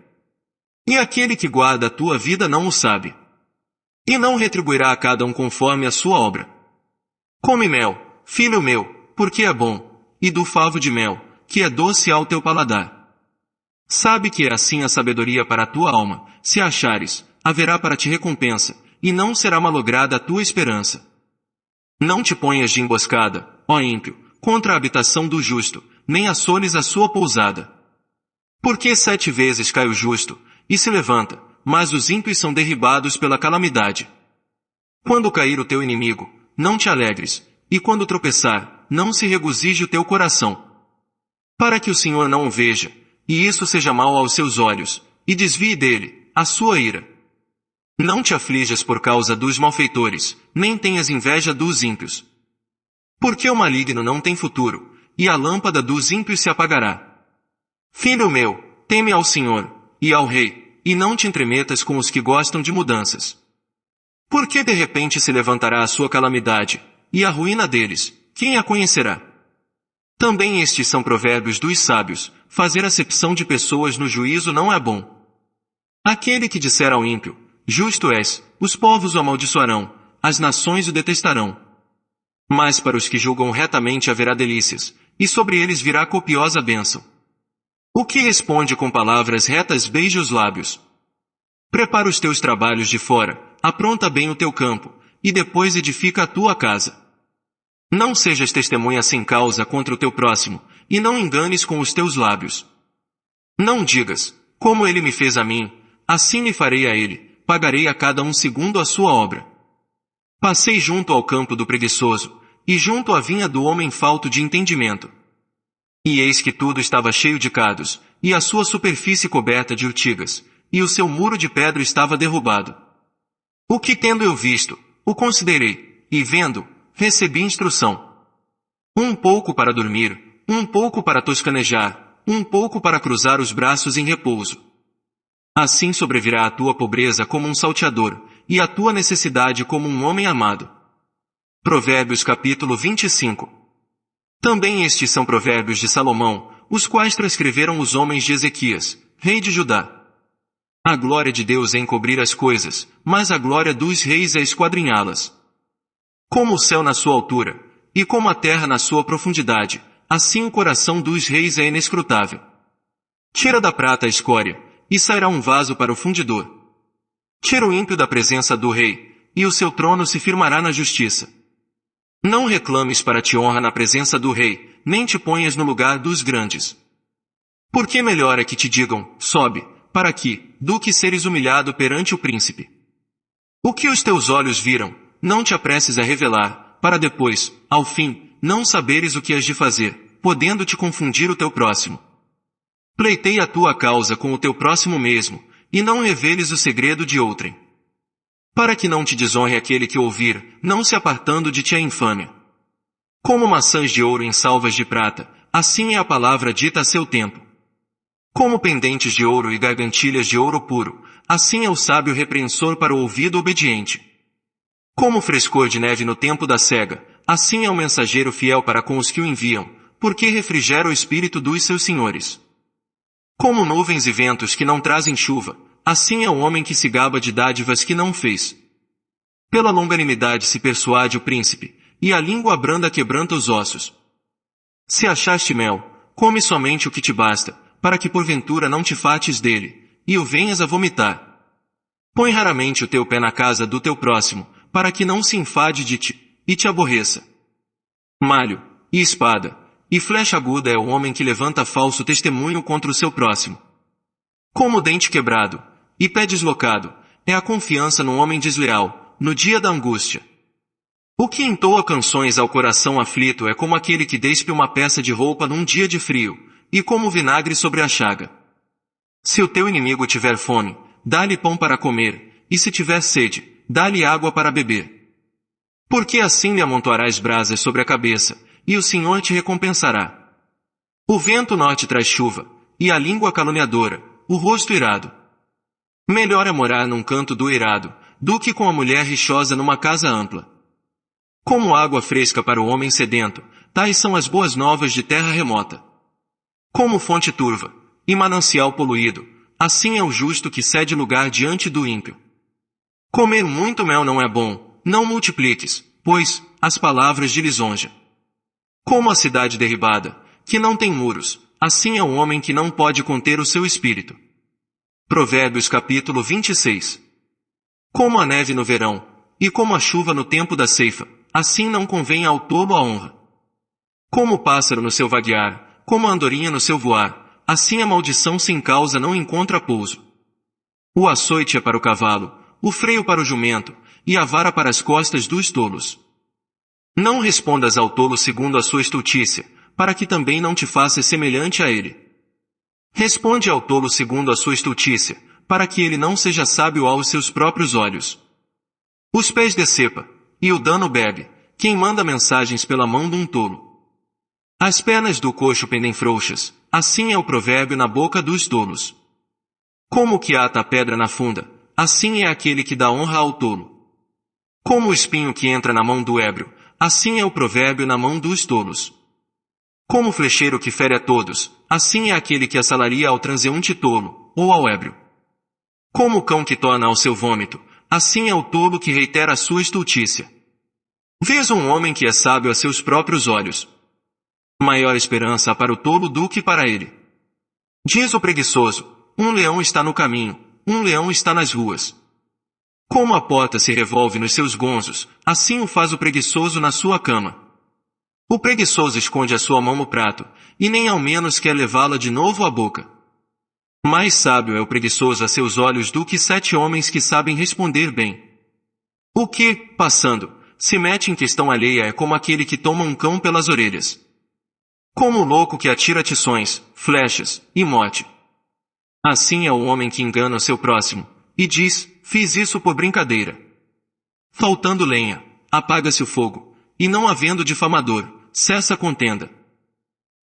E aquele que guarda a tua vida não o sabe. E não retribuirá a cada um conforme a sua obra. Come mel, filho meu, porque é bom, e do favo de mel, que é doce ao teu paladar. Sabe que é assim a sabedoria para a tua alma, se a achares, haverá para ti recompensa, e não será malograda a tua esperança. Não te ponhas de emboscada, ó ímpio, contra a habitação do justo, nem assoles a sua pousada. Porque 7 vezes cai o justo, e se levanta, mas os ímpios são derribados pela calamidade. Quando cair o teu inimigo, não te alegres, e quando tropeçar, não se regozije o teu coração. Para que o Senhor não o veja, e isso seja mal aos seus olhos, e desvie dele a sua ira. Não te aflijas por causa dos malfeitores, nem tenhas inveja dos ímpios. Porque o maligno não tem futuro, e a lâmpada dos ímpios se apagará. Filho meu, teme ao Senhor, e ao Rei, e não te entremetas com os que gostam de mudanças. Porque de repente se levantará a sua calamidade, e a ruína deles, quem a conhecerá? Também estes são provérbios dos sábios, fazer acepção de pessoas no juízo não é bom. Aquele que disser ao ímpio, justo és, os povos o amaldiçoarão, as nações o detestarão. Mas para os que julgam retamente haverá delícias, e sobre eles virá copiosa bênção. O que responde com palavras retas beija os lábios. Prepara os teus trabalhos de fora, apronta bem o teu campo, e depois edifica a tua casa. Não sejas testemunha sem causa contra o teu próximo, e não enganes com os teus lábios. Não digas, como ele me fez a mim, assim lhe farei a ele, pagarei a cada um segundo a sua obra. Passei junto ao campo do preguiçoso, e junto à vinha do homem falto de entendimento. E eis que tudo estava cheio de cados, e a sua superfície coberta de urtigas, e o seu muro de pedra estava derrubado. O que tendo eu visto, o considerei, e vendo, recebi instrução. Um pouco para dormir, um pouco para toscanejar, um pouco para cruzar os braços em repouso. Assim sobrevirá a tua pobreza como um salteador, e a tua necessidade como um homem amado. Provérbios capítulo 25. Também estes são provérbios de Salomão, os quais transcreveram os homens de Ezequias, rei de Judá. A glória de Deus é encobrir as coisas, mas a glória dos reis é esquadrinhá-las. Como o céu na sua altura, e como a terra na sua profundidade, assim o coração dos reis é inescrutável. Tira da prata a escória, e sairá um vaso para o fundidor. Tira o ímpio da presença do rei, e o seu trono se firmará na justiça. Não reclames para te honra na presença do rei, nem te ponhas no lugar dos grandes. Porque melhor é que te digam, sobe, para aqui, do que seres humilhado perante o príncipe. O que os teus olhos viram, não te apresses a revelar, para depois, ao fim, não saberes o que has de fazer, podendo te confundir o teu próximo. Pleiteia a tua causa com o teu próximo mesmo, e não reveles o segredo de outrem. Para que não te desonre aquele que ouvir, não se apartando de ti a infâmia. Como maçãs de ouro em salvas de prata, assim é a palavra dita a seu tempo. Como pendentes de ouro e gargantilhas de ouro puro, assim é o sábio repreensor para o ouvido obediente. Como frescor de neve no tempo da cega, assim é o mensageiro fiel para com os que o enviam, porque refrigera o espírito dos seus senhores. Como nuvens e ventos que não trazem chuva, assim é o homem que se gaba de dádivas que não fez. Pela longanimidade se persuade o príncipe, e a língua branda quebranta os ossos. Se achaste mel, come somente o que te basta, para que porventura não te fartes dele, e o venhas a vomitar. Põe raramente o teu pé na casa do teu próximo, para que não se enfade de ti, e te aborreça. Malho, e espada, e flecha aguda é o homem que levanta falso testemunho contra o seu próximo. Como dente quebrado, e pé deslocado, é a confiança no homem desleal, no dia da angústia. O que entoa canções ao coração aflito é como aquele que despe uma peça de roupa num dia de frio, e como vinagre sobre a chaga. Se o teu inimigo tiver fome, dá-lhe pão para comer, e se tiver sede, dá-lhe água para beber. Porque assim lhe amontoarás brasas sobre a cabeça, e o Senhor te recompensará. O vento norte traz chuva, e a língua caluniadora, o rosto irado. Melhor é morar num canto do irado, do que com a mulher rixosa numa casa ampla. Como água fresca para o homem sedento, tais são as boas novas de terra remota. Como fonte turva, e manancial poluído, assim é o justo que cede lugar diante do ímpio. Comer muito mel não é bom, não multipliques, pois, as palavras de lisonja. Como a cidade derribada, que não tem muros, assim é o homem que não pode conter o seu espírito. Provérbios capítulo 26. Como a neve no verão, e como a chuva no tempo da ceifa, assim não convém ao tolo a honra. Como o pássaro no seu vaguear, como a andorinha no seu voar, assim a maldição sem causa não encontra pouso. O açoite é para o cavalo, o freio para o jumento, e a vara para as costas dos tolos. Não respondas ao tolo segundo a sua estultícia, para que também não te faças semelhante a ele. Responde ao tolo segundo a sua estultícia, para que ele não seja sábio aos seus próprios olhos. Os pés decepa, e o dano bebe, quem manda mensagens pela mão de um tolo. As pernas do coxo pendem frouxas, assim é o provérbio na boca dos tolos. Como o que ata a pedra na funda, assim é aquele que dá honra ao tolo. Como o espinho que entra na mão do ébrio, assim é o provérbio na mão dos tolos. Como o flecheiro que fere a todos, assim é aquele que assalaria ao transeunte tolo, ou ao ébrio. Como o cão que torna ao seu vômito, assim é o tolo que reitera a sua estultícia. Vês um homem que é sábio a seus próprios olhos. Maior esperança há para o tolo do que para ele. Diz o preguiçoso, um leão está no caminho, um leão está nas ruas. Como a porta se revolve nos seus gonzos, assim o faz o preguiçoso na sua cama. O preguiçoso esconde a sua mão no prato, e nem ao menos quer levá-la de novo à boca. Mais sábio é o preguiçoso a seus olhos do que 7 homens que sabem responder bem. O que, passando, se mete em questão alheia é como aquele que toma um cão pelas orelhas. Como o louco que atira tições, flechas e mote. Assim é o homem que engana o seu próximo, e diz, fiz isso por brincadeira. Faltando lenha, apaga-se o fogo, e não havendo difamador, cessa a contenda.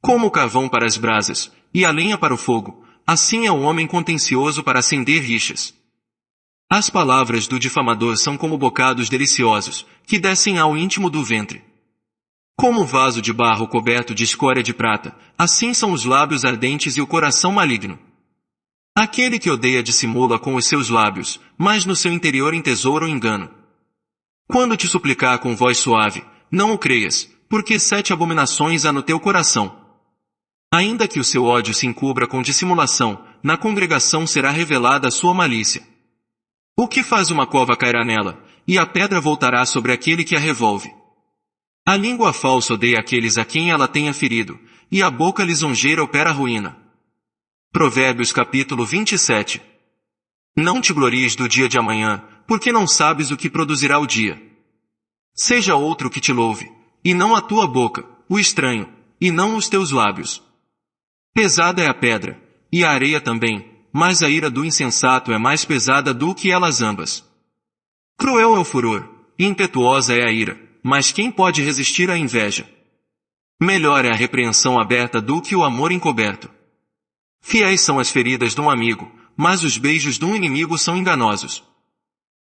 Como o carvão para as brasas, e a lenha para o fogo, assim é o homem contencioso para acender rixas. As palavras do difamador são como bocados deliciosos, que descem ao íntimo do ventre. Como o vaso de barro coberto de escória de prata, assim são os lábios ardentes e o coração maligno. Aquele que odeia dissimula com os seus lábios, mas no seu interior entesoura o engano. Quando te suplicar com voz suave, não o creias, porque 7 abominações há no teu coração. Ainda que o seu ódio se encubra com dissimulação, na congregação será revelada a sua malícia. O que faz uma cova cairá nela, e a pedra voltará sobre aquele que a revolve. A língua falsa odeia aqueles a quem ela tenha ferido, e a boca lisonjeira opera a ruína. Provérbios capítulo 27. Não te glories do dia de amanhã, porque não sabes o que produzirá o dia. Seja outro que te louve, e não a tua boca, o estranho, e não os teus lábios. Pesada é a pedra, e a areia também, mas a ira do insensato é mais pesada do que elas ambas. Cruel é o furor, e impetuosa é a ira, mas quem pode resistir à inveja? Melhor é a repreensão aberta do que o amor encoberto. Fiéis são as feridas de um amigo, mas os beijos de um inimigo são enganosos.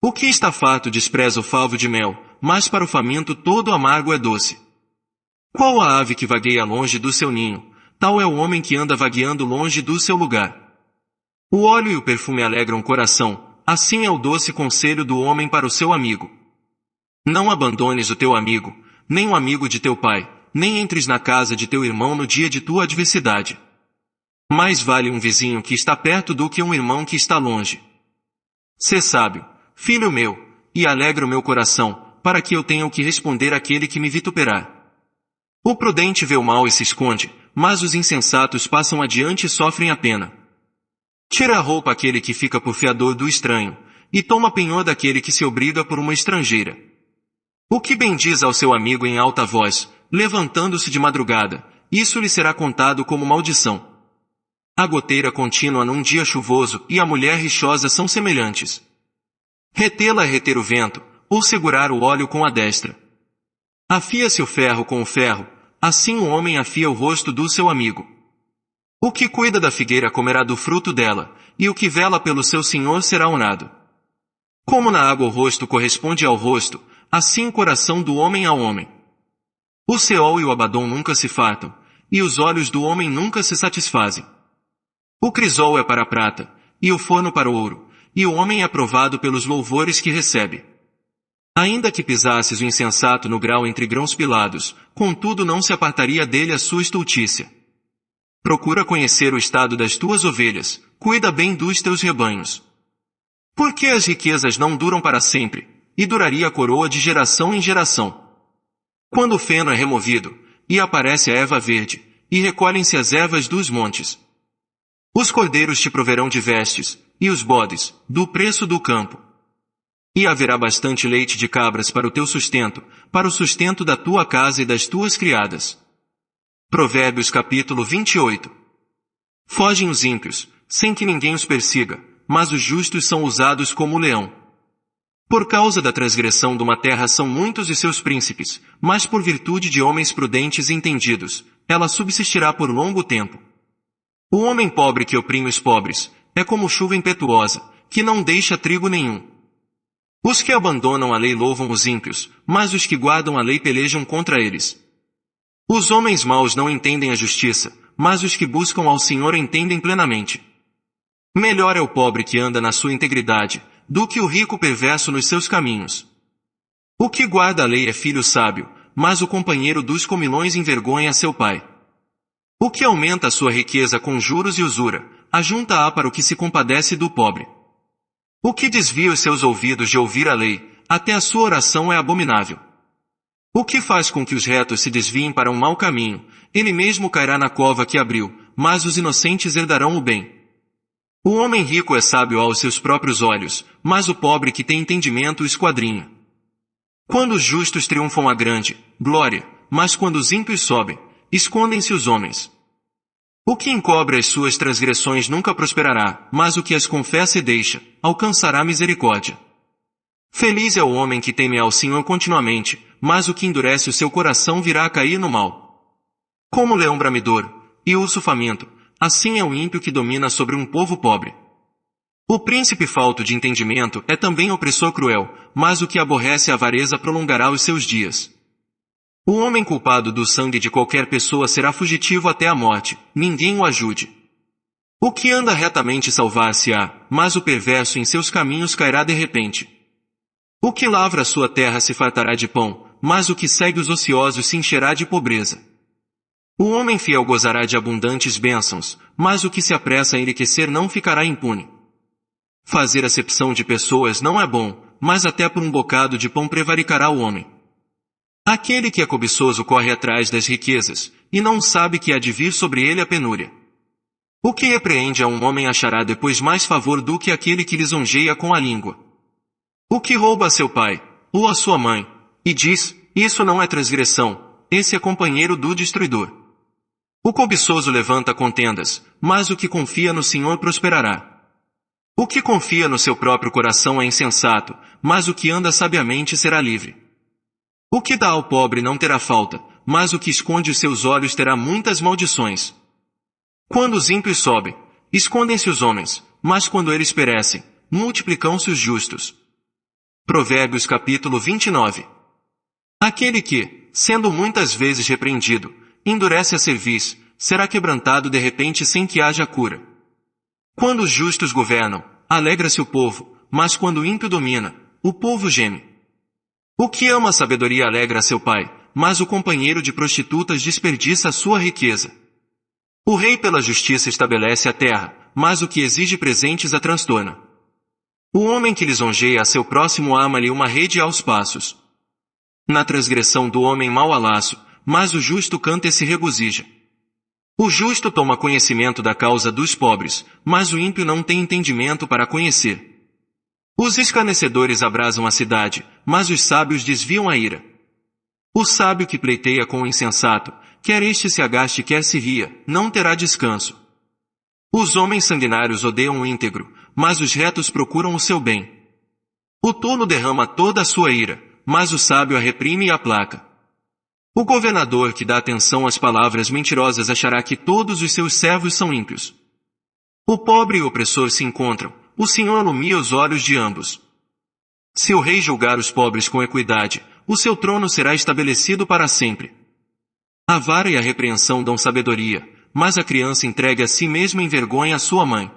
O que está farto despreza o favo de mel, mas para o faminto todo amargo é doce. Qual a ave que vagueia longe do seu ninho? Tal é o homem que anda vagueando longe do seu lugar. O óleo e o perfume alegram o coração, assim é o doce conselho do homem para o seu amigo. Não abandones o teu amigo, nem o amigo de teu pai, nem entres na casa de teu irmão no dia de tua adversidade. Mais vale um vizinho que está perto do que um irmão que está longe. Sê sábio, filho meu, e alegra o meu coração, para que eu tenha o que responder àquele que me vituperar. O prudente vê o mal e se esconde, mas os insensatos passam adiante e sofrem a pena. Tira a roupa aquele que fica por fiador do estranho, e toma penhor daquele que se obriga por uma estrangeira. O que bendiz ao seu amigo em alta voz, levantando-se de madrugada, isso lhe será contado como maldição. A goteira contínua num dia chuvoso e a mulher rixosa são semelhantes. Retê-la é reter o vento, ou segurar o óleo com a destra. Afia-se o ferro com o ferro, assim o homem afia o rosto do seu amigo. O que cuida da figueira comerá do fruto dela, e o que vela pelo seu senhor será honrado. Como na água o rosto corresponde ao rosto, assim o coração do homem ao homem. O Seol e o Abadom nunca se fartam, e os olhos do homem nunca se satisfazem. O crisol é para a prata, e o forno para o ouro, e o homem é aprovado pelos louvores que recebe. Ainda que pisasses o insensato no grau entre grãos pilados, contudo não se apartaria dele a sua estultícia. Procura conhecer o estado das tuas ovelhas, cuida bem dos teus rebanhos. Porque as riquezas não duram para sempre, e duraria a coroa de geração em geração. Quando o feno é removido, e aparece a erva verde, e recolhem-se as ervas dos montes. Os cordeiros te proverão de vestes, e os bodes, do preço do campo. E haverá bastante leite de cabras para o teu sustento, para o sustento da tua casa e das tuas criadas. Provérbios capítulo 28. Fogem os ímpios, sem que ninguém os persiga, mas os justos são usados como o leão. Por causa da transgressão de uma terra são muitos os seus príncipes, mas por virtude de homens prudentes e entendidos, ela subsistirá por longo tempo. O homem pobre que oprime os pobres, é como chuva impetuosa, que não deixa trigo nenhum. Os que abandonam a lei louvam os ímpios, mas os que guardam a lei pelejam contra eles. Os homens maus não entendem a justiça, mas os que buscam ao Senhor entendem plenamente. Melhor é o pobre que anda na sua integridade, do que o rico perverso nos seus caminhos. O que guarda a lei é filho sábio, mas o companheiro dos comilões envergonha seu pai. O que aumenta a sua riqueza com juros e usura, ajunta-a para o que se compadece do pobre. O que desvia os seus ouvidos de ouvir a lei, até a sua oração é abominável. O que faz com que os retos se desviem para um mau caminho, ele mesmo cairá na cova que abriu, mas os inocentes herdarão o bem. O homem rico é sábio aos seus próprios olhos, mas o pobre que tem entendimento o esquadrinha. Quando os justos triunfam a grande glória, mas quando os ímpios sobem, escondem-se os homens. O que encobre as suas transgressões nunca prosperará, mas o que as confessa e deixa, alcançará misericórdia. Feliz é o homem que teme ao Senhor continuamente, mas o que endurece o seu coração virá a cair no mal. Como leão bramidor, e urso faminto, assim é o ímpio que domina sobre um povo pobre. O príncipe falto de entendimento é também opressor cruel, mas o que aborrece a avareza prolongará os seus dias. O homem culpado do sangue de qualquer pessoa será fugitivo até a morte, ninguém o ajude. O que anda retamente salvar-se-á, mas o perverso em seus caminhos cairá de repente. O que lavra a sua terra se fartará de pão, mas o que segue os ociosos se encherá de pobreza. O homem fiel gozará de abundantes bênçãos, mas o que se apressa a enriquecer não ficará impune. Fazer acepção de pessoas não é bom, mas até por um bocado de pão prevaricará o homem. Aquele que é cobiçoso corre atrás das riquezas, e não sabe que há de vir sobre ele a penúria. O que repreende a um homem achará depois mais favor do que aquele que lisonjeia com a língua. O que rouba a seu pai, ou a sua mãe, e diz, isso não é transgressão, esse é companheiro do destruidor. O cobiçoso levanta contendas, mas o que confia no Senhor prosperará. O que confia no seu próprio coração é insensato, mas o que anda sabiamente será livre. O que dá ao pobre não terá falta, mas o que esconde os seus olhos terá muitas maldições. Quando os ímpios sobem, escondem-se os homens, mas quando eles perecem, multiplicam-se os justos. Provérbios capítulo 29. Aquele que, sendo muitas vezes repreendido, endurece a cerviz, será quebrantado de repente sem que haja cura. Quando os justos governam, alegra-se o povo, mas quando o ímpio domina, o povo geme. O que ama a sabedoria alegra a seu pai, mas o companheiro de prostitutas desperdiça a sua riqueza. O rei pela justiça estabelece a terra, mas o que exige presentes a transtorna. O homem que lisonjeia a seu próximo ama-lhe uma rede aos passos. Na transgressão do homem mau há laço, mas o justo canta e se regozija. O justo toma conhecimento da causa dos pobres, mas o ímpio não tem entendimento para conhecer. Os escarnecedores abrasam a cidade, mas os sábios desviam a ira. O sábio que pleiteia com o insensato, quer este se agaste quer se ria, não terá descanso. Os homens sanguinários odeiam o íntegro, mas os retos procuram o seu bem. O tolo derrama toda a sua ira, mas o sábio a reprime e aplaca. O governador que dá atenção às palavras mentirosas achará que todos os seus servos são ímpios. O pobre e o opressor se encontram, o Senhor alumia os olhos de ambos. Se o rei julgar os pobres com equidade, o seu trono será estabelecido para sempre. A vara e a repreensão dão sabedoria, mas a criança entregue a si mesma envergonha a sua mãe.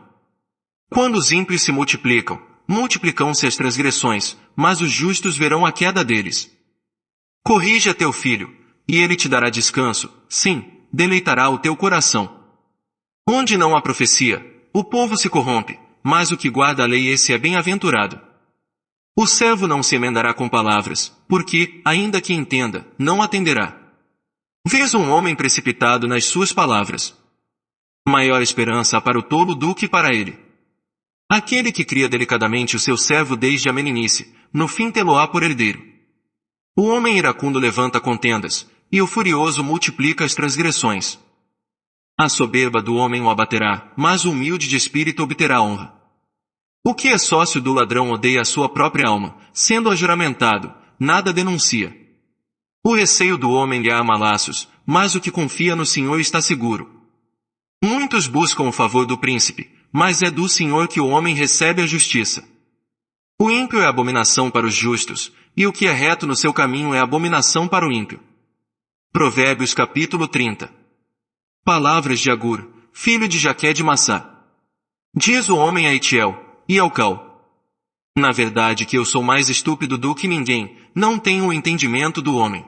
Quando os ímpios se multiplicam, multiplicam-se as transgressões, mas os justos verão a queda deles. Corrige teu filho, e ele te dará descanso, sim, deleitará o teu coração. Onde não há profecia, o povo se corrompe, mas o que guarda a lei esse é bem-aventurado. O servo não se emendará com palavras, porque, ainda que entenda, não atenderá. Vês um homem precipitado nas suas palavras. Maior esperança há para o tolo do que para ele. Aquele que cria delicadamente o seu servo desde a meninice, no fim tê-lo-á por herdeiro. O homem iracundo levanta contendas, e o furioso multiplica as transgressões. A soberba do homem o abaterá, mas o humilde de espírito obterá honra. O que é sócio do ladrão odeia a sua própria alma, sendo ajuramentado, nada denuncia. O receio do homem lhe ama laços, mas o que confia no Senhor está seguro. Muitos buscam o favor do príncipe, mas é do Senhor que o homem recebe a justiça. O ímpio é abominação para os justos, e o que é reto no seu caminho é abominação para o ímpio. Provérbios capítulo 30. Palavras de Agur, filho de Jaqué de Massá. Diz o homem a Itiel, e ao Cal: na verdade que eu sou mais estúpido do que ninguém, não tenho o entendimento do homem.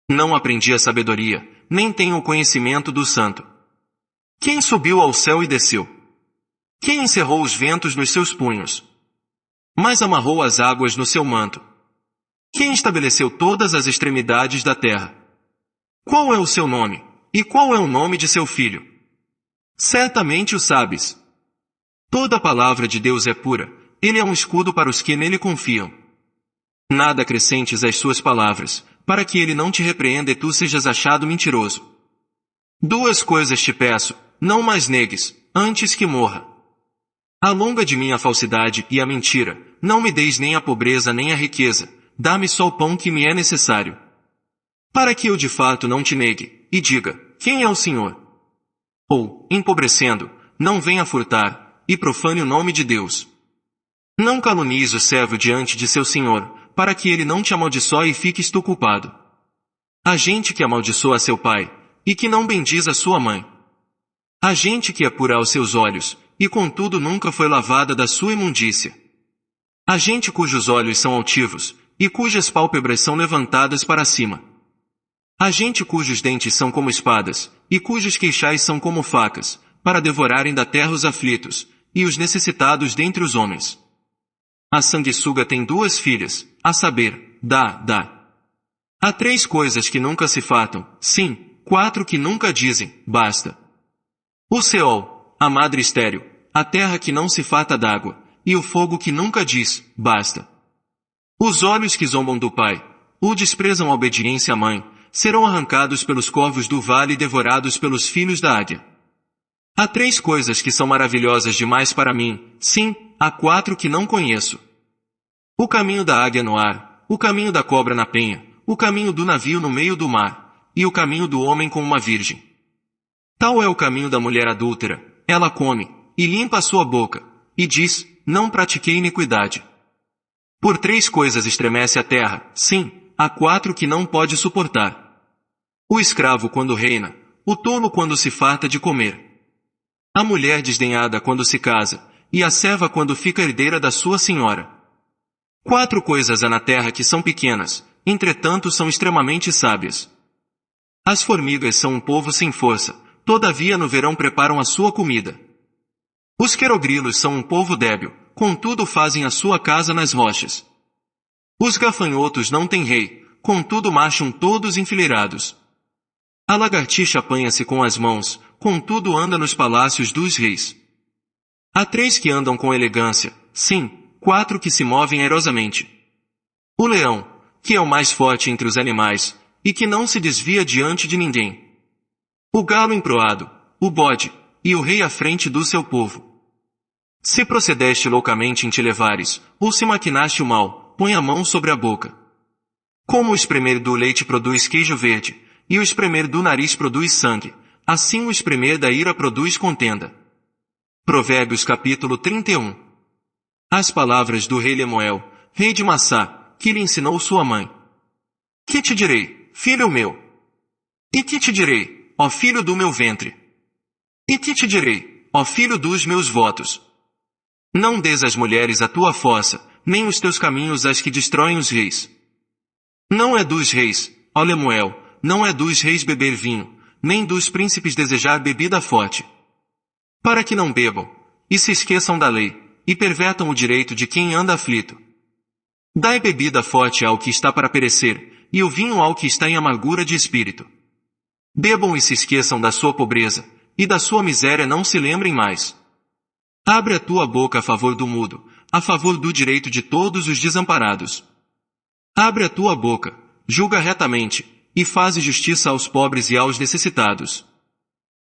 Não aprendi a sabedoria, nem tenho o conhecimento do santo. Quem subiu ao céu e desceu? Quem encerrou os ventos nos seus punhos? Mas amarrou as águas no seu manto? Quem estabeleceu todas as extremidades da terra? Qual é o seu nome? E qual é o nome de seu filho? Certamente o sabes. Toda a palavra de Deus é pura, ele é um escudo para os que nele confiam. Nada acrescentes às suas palavras, para que ele não te repreenda e tu sejas achado mentiroso. Duas coisas te peço, não mais negues, antes que morra. Alonga de mim a falsidade e a mentira, não me deis nem a pobreza nem a riqueza, dá-me só o pão que me é necessário. Para que eu de fato não te negue, e diga, quem é o Senhor? Ou, empobrecendo, não venha furtar, e profane o nome de Deus. Não calunies o servo diante de seu senhor, para que ele não te amaldiçoe e fiques tu culpado. Há gente que amaldiçoa seu pai, e que não bendiz a sua mãe. Há gente que é pura aos seus olhos, e contudo nunca foi lavada da sua imundícia. Há gente cujos olhos são altivos, e cujas pálpebras são levantadas para cima. Há gente cujos dentes são como espadas, e cujos queixais são como facas, para devorarem da terra os aflitos, e os necessitados dentre os homens. A sanguessuga tem duas filhas, a saber, Dá. Há 3 coisas que nunca se fatam, sim, 4 que nunca dizem, basta. O Seol, a madre estéril, a terra que não se farta d'água, e o fogo que nunca diz, basta. Os olhos que zombam do pai, ou desprezam a obediência à mãe, serão arrancados pelos corvos do vale e devorados pelos filhos da águia. Há 3 coisas que são maravilhosas demais para mim, sim, há 4 que não conheço. O caminho da águia no ar, o caminho da cobra na penha, o caminho do navio no meio do mar, e o caminho do homem com uma virgem. Tal é o caminho da mulher adúltera, ela come, e limpa a sua boca, e diz, não pratiquei iniquidade. Por 3 coisas estremece a terra, sim, há 4 que não pode suportar. O escravo quando reina, o tolo quando se farta de comer. A mulher desdenhada quando se casa, e a serva quando fica herdeira da sua senhora. 4 coisas há na terra que são pequenas, entretanto são extremamente sábias. As formigas são um povo sem força, todavia no verão preparam a sua comida. Os querogrilos são um povo débil, contudo fazem a sua casa nas rochas. Os gafanhotos não têm rei, contudo marcham todos enfileirados. A lagartixa apanha-se com as mãos, contudo anda nos palácios dos reis. Há 3 que andam com elegância, sim, 4 que se movem airosamente. O leão, que é o mais forte entre os animais, e que não se desvia diante de ninguém. O galo emproado, o bode, e o rei à frente do seu povo. Se procedeste loucamente em te levares, ou se maquinaste o mal, põe a mão sobre a boca. Como o espremer do leite produz queijo verde, e o espremer do nariz produz sangue, assim o espremer da ira produz contenda. Provérbios capítulo 31. As palavras do rei Lemuel, rei de Massá, que lhe ensinou sua mãe. Que te direi, filho meu? E que te direi, ó filho do meu ventre? E que te direi, ó filho dos meus votos? Não des às mulheres a tua fossa, nem os teus caminhos às que destroem os reis. Não é dos reis, ó Lemuel, não é dos reis beber vinho, nem dos príncipes desejar bebida forte. Para que não bebam, e se esqueçam da lei, e pervertam o direito de quem anda aflito. Dai bebida forte ao que está para perecer, e o vinho ao que está em amargura de espírito. Bebam e se esqueçam da sua pobreza, e da sua miséria não se lembrem mais. Abre a tua boca a favor do mudo, a favor do direito de todos os desamparados. Abre a tua boca, julga retamente, e faze justiça aos pobres e aos necessitados.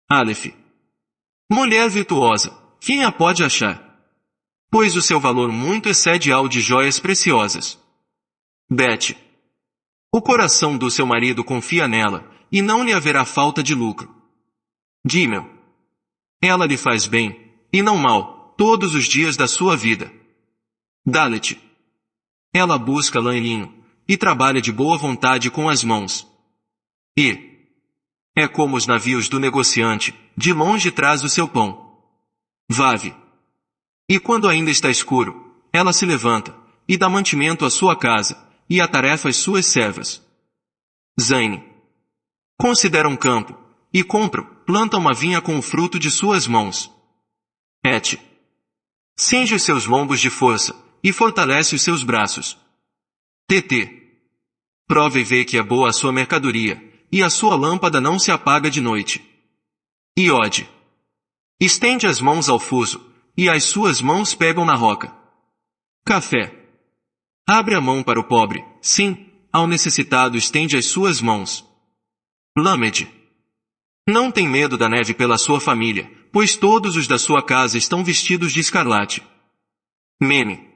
Aleph. Mulher virtuosa, quem a pode achar? Pois o seu valor muito excede ao de joias preciosas. Bet. O coração do seu marido confia nela, e não lhe haverá falta de lucro. Gimel. Ela lhe faz bem, e não mal, todos os dias da sua vida. Dalet. Ela busca lã e linho, e trabalha de boa vontade com as mãos. E. É como os navios do negociante, de longe traz o seu pão. Vav. E quando ainda está escuro, ela se levanta, e dá mantimento à sua casa, e atarefa as suas servas. Zaine. Considera um campo, e compra, planta uma vinha com o fruto de suas mãos. Et. Cinge os seus lombos de força, e fortalece os seus braços. TT. Prova e vê que é boa a sua mercadoria, e a sua lâmpada não se apaga de noite. Iode. Estende as mãos ao fuso, e as suas mãos pegam na roca. Café. Abre a mão para o pobre, sim, ao necessitado estende as suas mãos. Lamed. Não tem medo da neve pela sua família, pois todos os da sua casa estão vestidos de escarlate. Mene.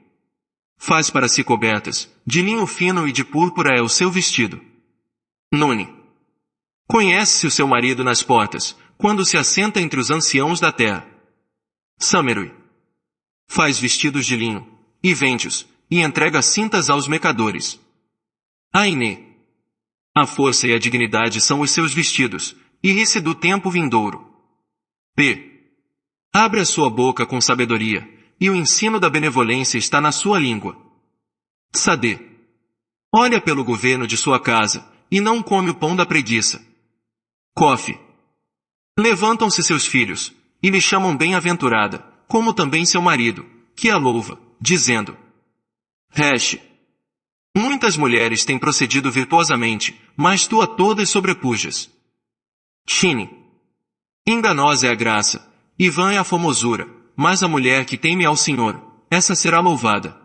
Faz para si cobertas, de linho fino e de púrpura é o seu vestido. Nune. Conhece-se o seu marido nas portas, quando se assenta entre os anciãos da terra. Samerui. Faz vestidos de linho, e vende-os, e entrega cintas aos mercadores. Aine. A força e a dignidade são os seus vestidos, e ri-se do tempo vindouro. P. Abre a sua boca com sabedoria, e o ensino da benevolência está na sua língua. Sade. Olha pelo governo de sua casa, e não come o pão da preguiça. Cofe. Levantam-se seus filhos, e lhe chamam bem-aventurada, como também seu marido, que a louva, dizendo: Resh. Muitas mulheres têm procedido virtuosamente, mas tu a todas sobrepujas. Chine. Enganosa é a graça, e vã é a formosura, mas a mulher que teme ao Senhor, essa será louvada.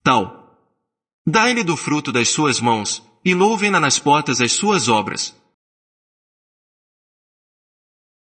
Tal. Dai-lhe do fruto das suas mãos, e louvem-na nas portas as suas obras.